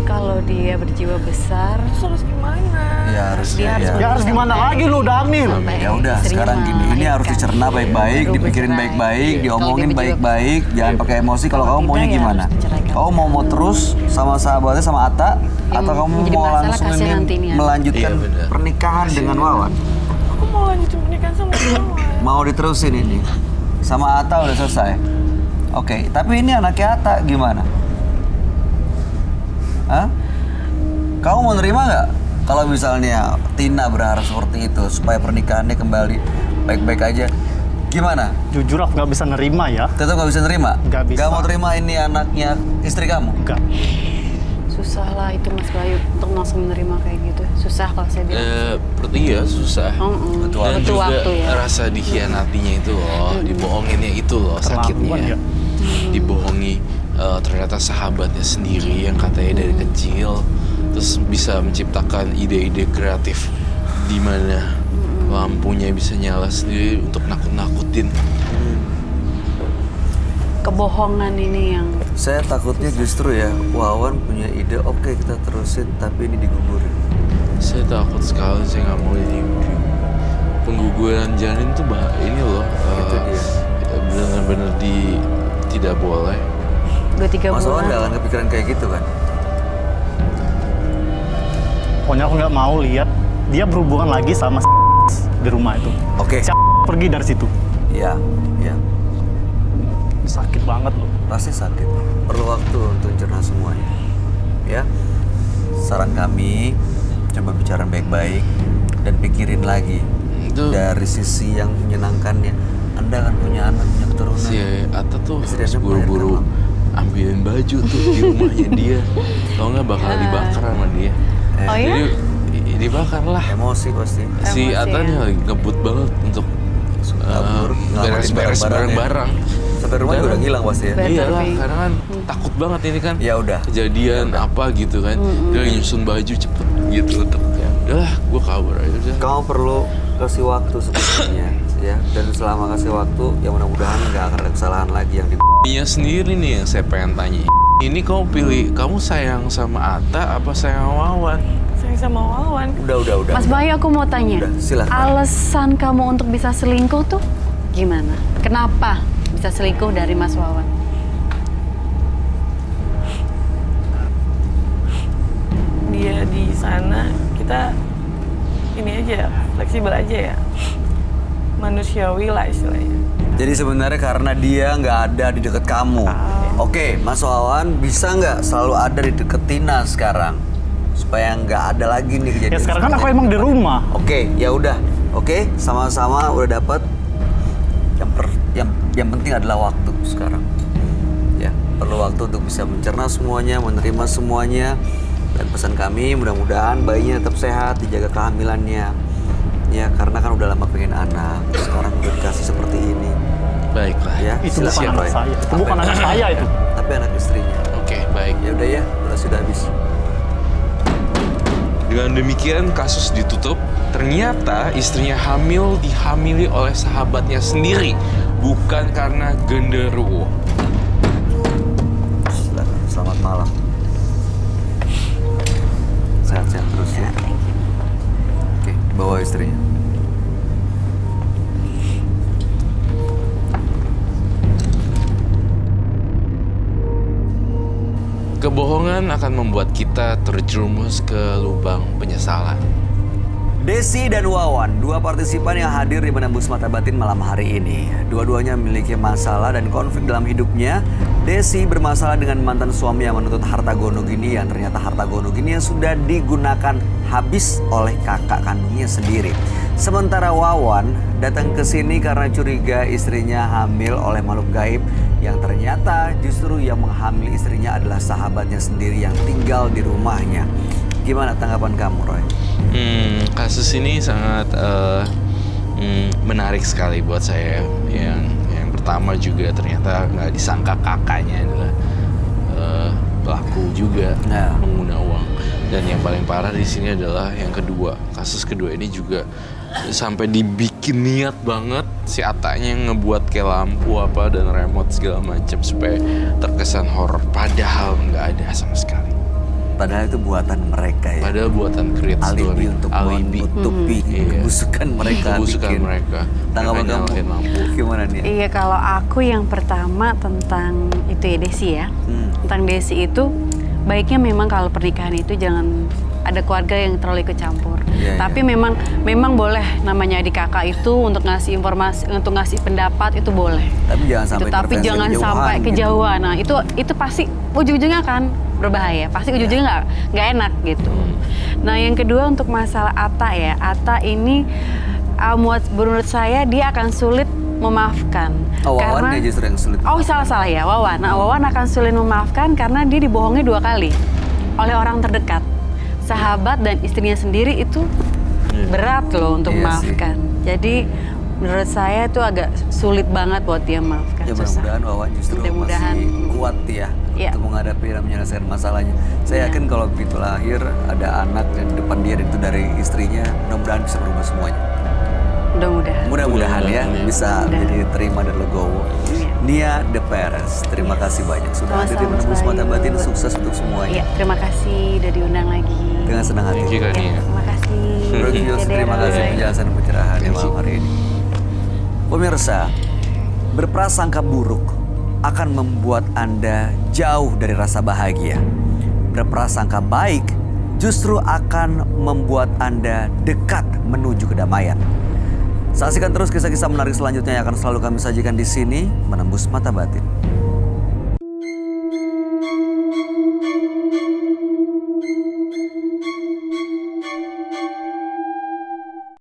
Kalau dia berjiwa besar, Terus harus gimana? Ya harus Dia harus Ya harus gimana lagi lu udah hamil. Ya udah, sekarang gini, ini harus dicerna baik-baik, dipikirin baik-baik, diomongin baik-baik, jangan pakai emosi. Kalau kamu maunya gimana? Kamu mau terus sama sahabatnya sama Atta, atau kamu menjadi mau masalah langsung kasihan ini nanti ini ya. melanjutkan Iya, benar. pernikahan dengan Wawan? Aku mau lanjutin pernikahan sama kamu. Mau diterusin ini? Sama Atta udah selesai? Oke, tapi ini anaknya Atta gimana? Hah? Kamu mau nerima nggak? Kalau misalnya Tina berharap seperti itu supaya pernikahannya kembali baik-baik aja, gimana? Jujur aku nggak bisa nerima ya. Tetap nggak bisa nerima? Nggak bisa. Nggak mau terima ini anaknya istri kamu? Enggak. susah lah itu Mas Bayu untuk langsung menerima kayak gitu. Susah kalau saya bilang. Iya susah. Betul. Dan Butuh juga waktu ya. rasa dikhianatinya itu loh, dibohonginnya itu loh sakitnya. ya. Dibohongi ternyata sahabatnya sendiri yang katanya dari kecil terus bisa menciptakan ide-ide kreatif di mana lampunya bisa nyala sendiri untuk nakut-nakutin. Kebohongan ini yang Saya takutnya justru ya, Wawan punya ide, oke kita terusin, tapi ini digugurin. Saya takut sekali, saya nggak mau ini. Pengguguran janin tuh ini loh, Itu dia. benar-benar tidak boleh. 2-3 Mas Wawan bulan. nggak akan kepikiran kayak gitu kan? Pokoknya aku nggak mau lihat dia berhubungan lagi sama di rumah itu. Oke. Pergi dari situ. Iya, iya. Sakit banget loh. Pasti sakit. Perlu waktu untuk cerna semuanya. Ya. Saran kami, coba bicara baik-baik dan pikirin lagi Itu dari sisi yang menyenangkannya. Anda kan punya anak, punya keturunan. si Ata tuh Istri harus Anda buru-buru melahirkan, ambilin baju tuh di rumahnya dia. Kalau nggak bakal dibakar sama dia. Oh iya? Jadi dibakar lah. Emosi pasti. Si Emosi, Ata nih ya. lagi ngebut banget untuk Kabur, nyelamatin beres-beres barang-barang ya. barang-barang. Sampai rumah juga udah ngilang pasti ya. Bener, Iya lah, Pi. karena kan takut banget ini kan. Ya udah. Kejadian apa gitu kan. Dia lagi nyusun baju cepet gitu untuk ya udahlah gue kabur aja udah. Kamu perlu kasih waktu sepertinya ya. Dan selama kasih waktu ya mudah-mudahan nggak akan ada kesalahan lagi yang di. Iya sendiri nih yang saya pengen tanya. Ini kamu pilih, kamu sayang sama Ata apa sayang sama Wawan? Sayang sama Wawan. Udah. Mas Bayu, aku mau tanya. Udah, silakan. Alasan kamu untuk bisa selingkuh tuh gimana? Kenapa bisa selingkuh dari Mas Wawan? Dia di sana, kita ini aja, fleksibel aja ya. Manusiawi lah istilahnya. Jadi sebenarnya karena dia nggak ada di dekat kamu. Oke, Mas Wawan bisa nggak selalu ada di deket Tina sekarang? Supaya nggak ada lagi nih kejadian. Ya sekarang kan seperti aku ini. emang di rumah. Oke, ya udah. Oke, sama-sama udah dapat. Yang penting adalah waktu sekarang. Ya, perlu waktu untuk bisa mencerna semuanya, menerima semuanya. Dan pesan kami mudah-mudahan bayinya tetap sehat, dijaga kehamilannya. Ya, karena kan udah lama pengen anak. Sekarang udah dikasih seperti ini. Baiklah. Ya, Itu bukan silakan, anak Roy. saya. Itu Apa bukan yang- anak saya itu. Tapi anak istrinya. Oke, baik. Ya udah ya, sudah habis. Dengan demikian kasus ditutup. Ternyata istrinya dihamili oleh sahabatnya sendiri, bukan karena genderuwo. Silakan, selamat malam. Sehat-sehat terus ya. Oke, bawa istrinya. Kebohongan akan membuat kita terjerumus ke lubang penyesalan. Desi dan Wawan, dua partisipan yang hadir di Menembus Mata Batin malam hari ini. Dua-duanya memiliki masalah dan konflik dalam hidupnya. Desi bermasalah dengan mantan suami yang menuntut harta gono gini yang ternyata harta gono gini yang sudah digunakan habis oleh kakak kandungnya sendiri. Sementara Wawan datang ke sini karena curiga istrinya hamil oleh makhluk gaib yang ternyata justru yang menghamili istrinya adalah sahabatnya sendiri yang tinggal di rumahnya. Gimana tanggapan kamu, Roy? Kasus ini sangat menarik sekali buat saya. Yang pertama juga ternyata nggak disangka kakaknya adalah pelaku juga mengguna uang. Dan yang paling parah di sini adalah yang kedua. Kasus kedua ini juga sampai dibikin niat banget si Atanya yang ngebuat kayak lampu apa dan remote segala macam supaya terkesan horor. Padahal nggak ada sama sekali. Padahal itu buatan mereka ya. Padahal buatan create alibi story. untuk Alibi. menutupi kebusukan mereka. Kebusukan bikin. mereka. Tanggapan Mereka kamu nyalahin lampu. gimana nih? Iya, kalau aku yang pertama tentang itu ya Desi ya. Tentang Desi itu baiknya memang kalau pernikahan itu jangan ada keluarga yang terlalu ikut campur. Tapi memang boleh namanya adik kakak itu untuk ngasih informasi, untuk ngasih pendapat itu boleh. Tapi jangan sampai Tapi intervensi jangan kejauhan sampai gitu. kejauhan. Nah, itu pasti ujung-ujungnya kan berbahaya. Pasti ujung-ujungnya nggak enak gitu. Nah, yang kedua untuk masalah Ata ya. Ata ini menurut saya dia akan sulit memaafkan. Oh, Wawan karena dia justru yang sulit. Oh, salah ya, Wawan. Nah, Wawan akan sulit memaafkan karena dia dibohongi 2 kali oleh orang terdekat. Sahabat dan istrinya sendiri itu berat loh untuk Iya memaafkan. Jadi menurut saya itu agak sulit banget buat dia memaafkan. Ya Susah. mudah-mudahan Wawan justru Mudah-mudahan. masih kuat ya Iya. untuk menghadapi dan menyelesaikan masalahnya. Saya yakin kalau begitu lahir ada anak dan di depan dia itu dari istrinya, mudah-mudahan bisa berubah semuanya. Mudah-mudahan. Mudah-mudahan ya bisa Mudah. jadi terima dan legowo. Iya. Nia De Perez, terima kasih banyak sudah hadir di Sama-sama, Menembus Mata Bayu. Batin. Sukses untuk semuanya. Iya, terima kasih udah diundang lagi. Dengan senang hati. Thank you, Kak Nia. Terima kasih. Bro Gios, Dadah, terima kasih Roy. penjelasan pencerahan Thank you. malam hari ini. Pemirsa, berprasangka buruk akan membuat Anda jauh dari rasa bahagia. Berprasangka baik justru akan membuat Anda dekat menuju kedamaian. Saksikan terus kisah-kisah menarik selanjutnya yang akan selalu kami sajikan di sini, Menembus Mata Batin.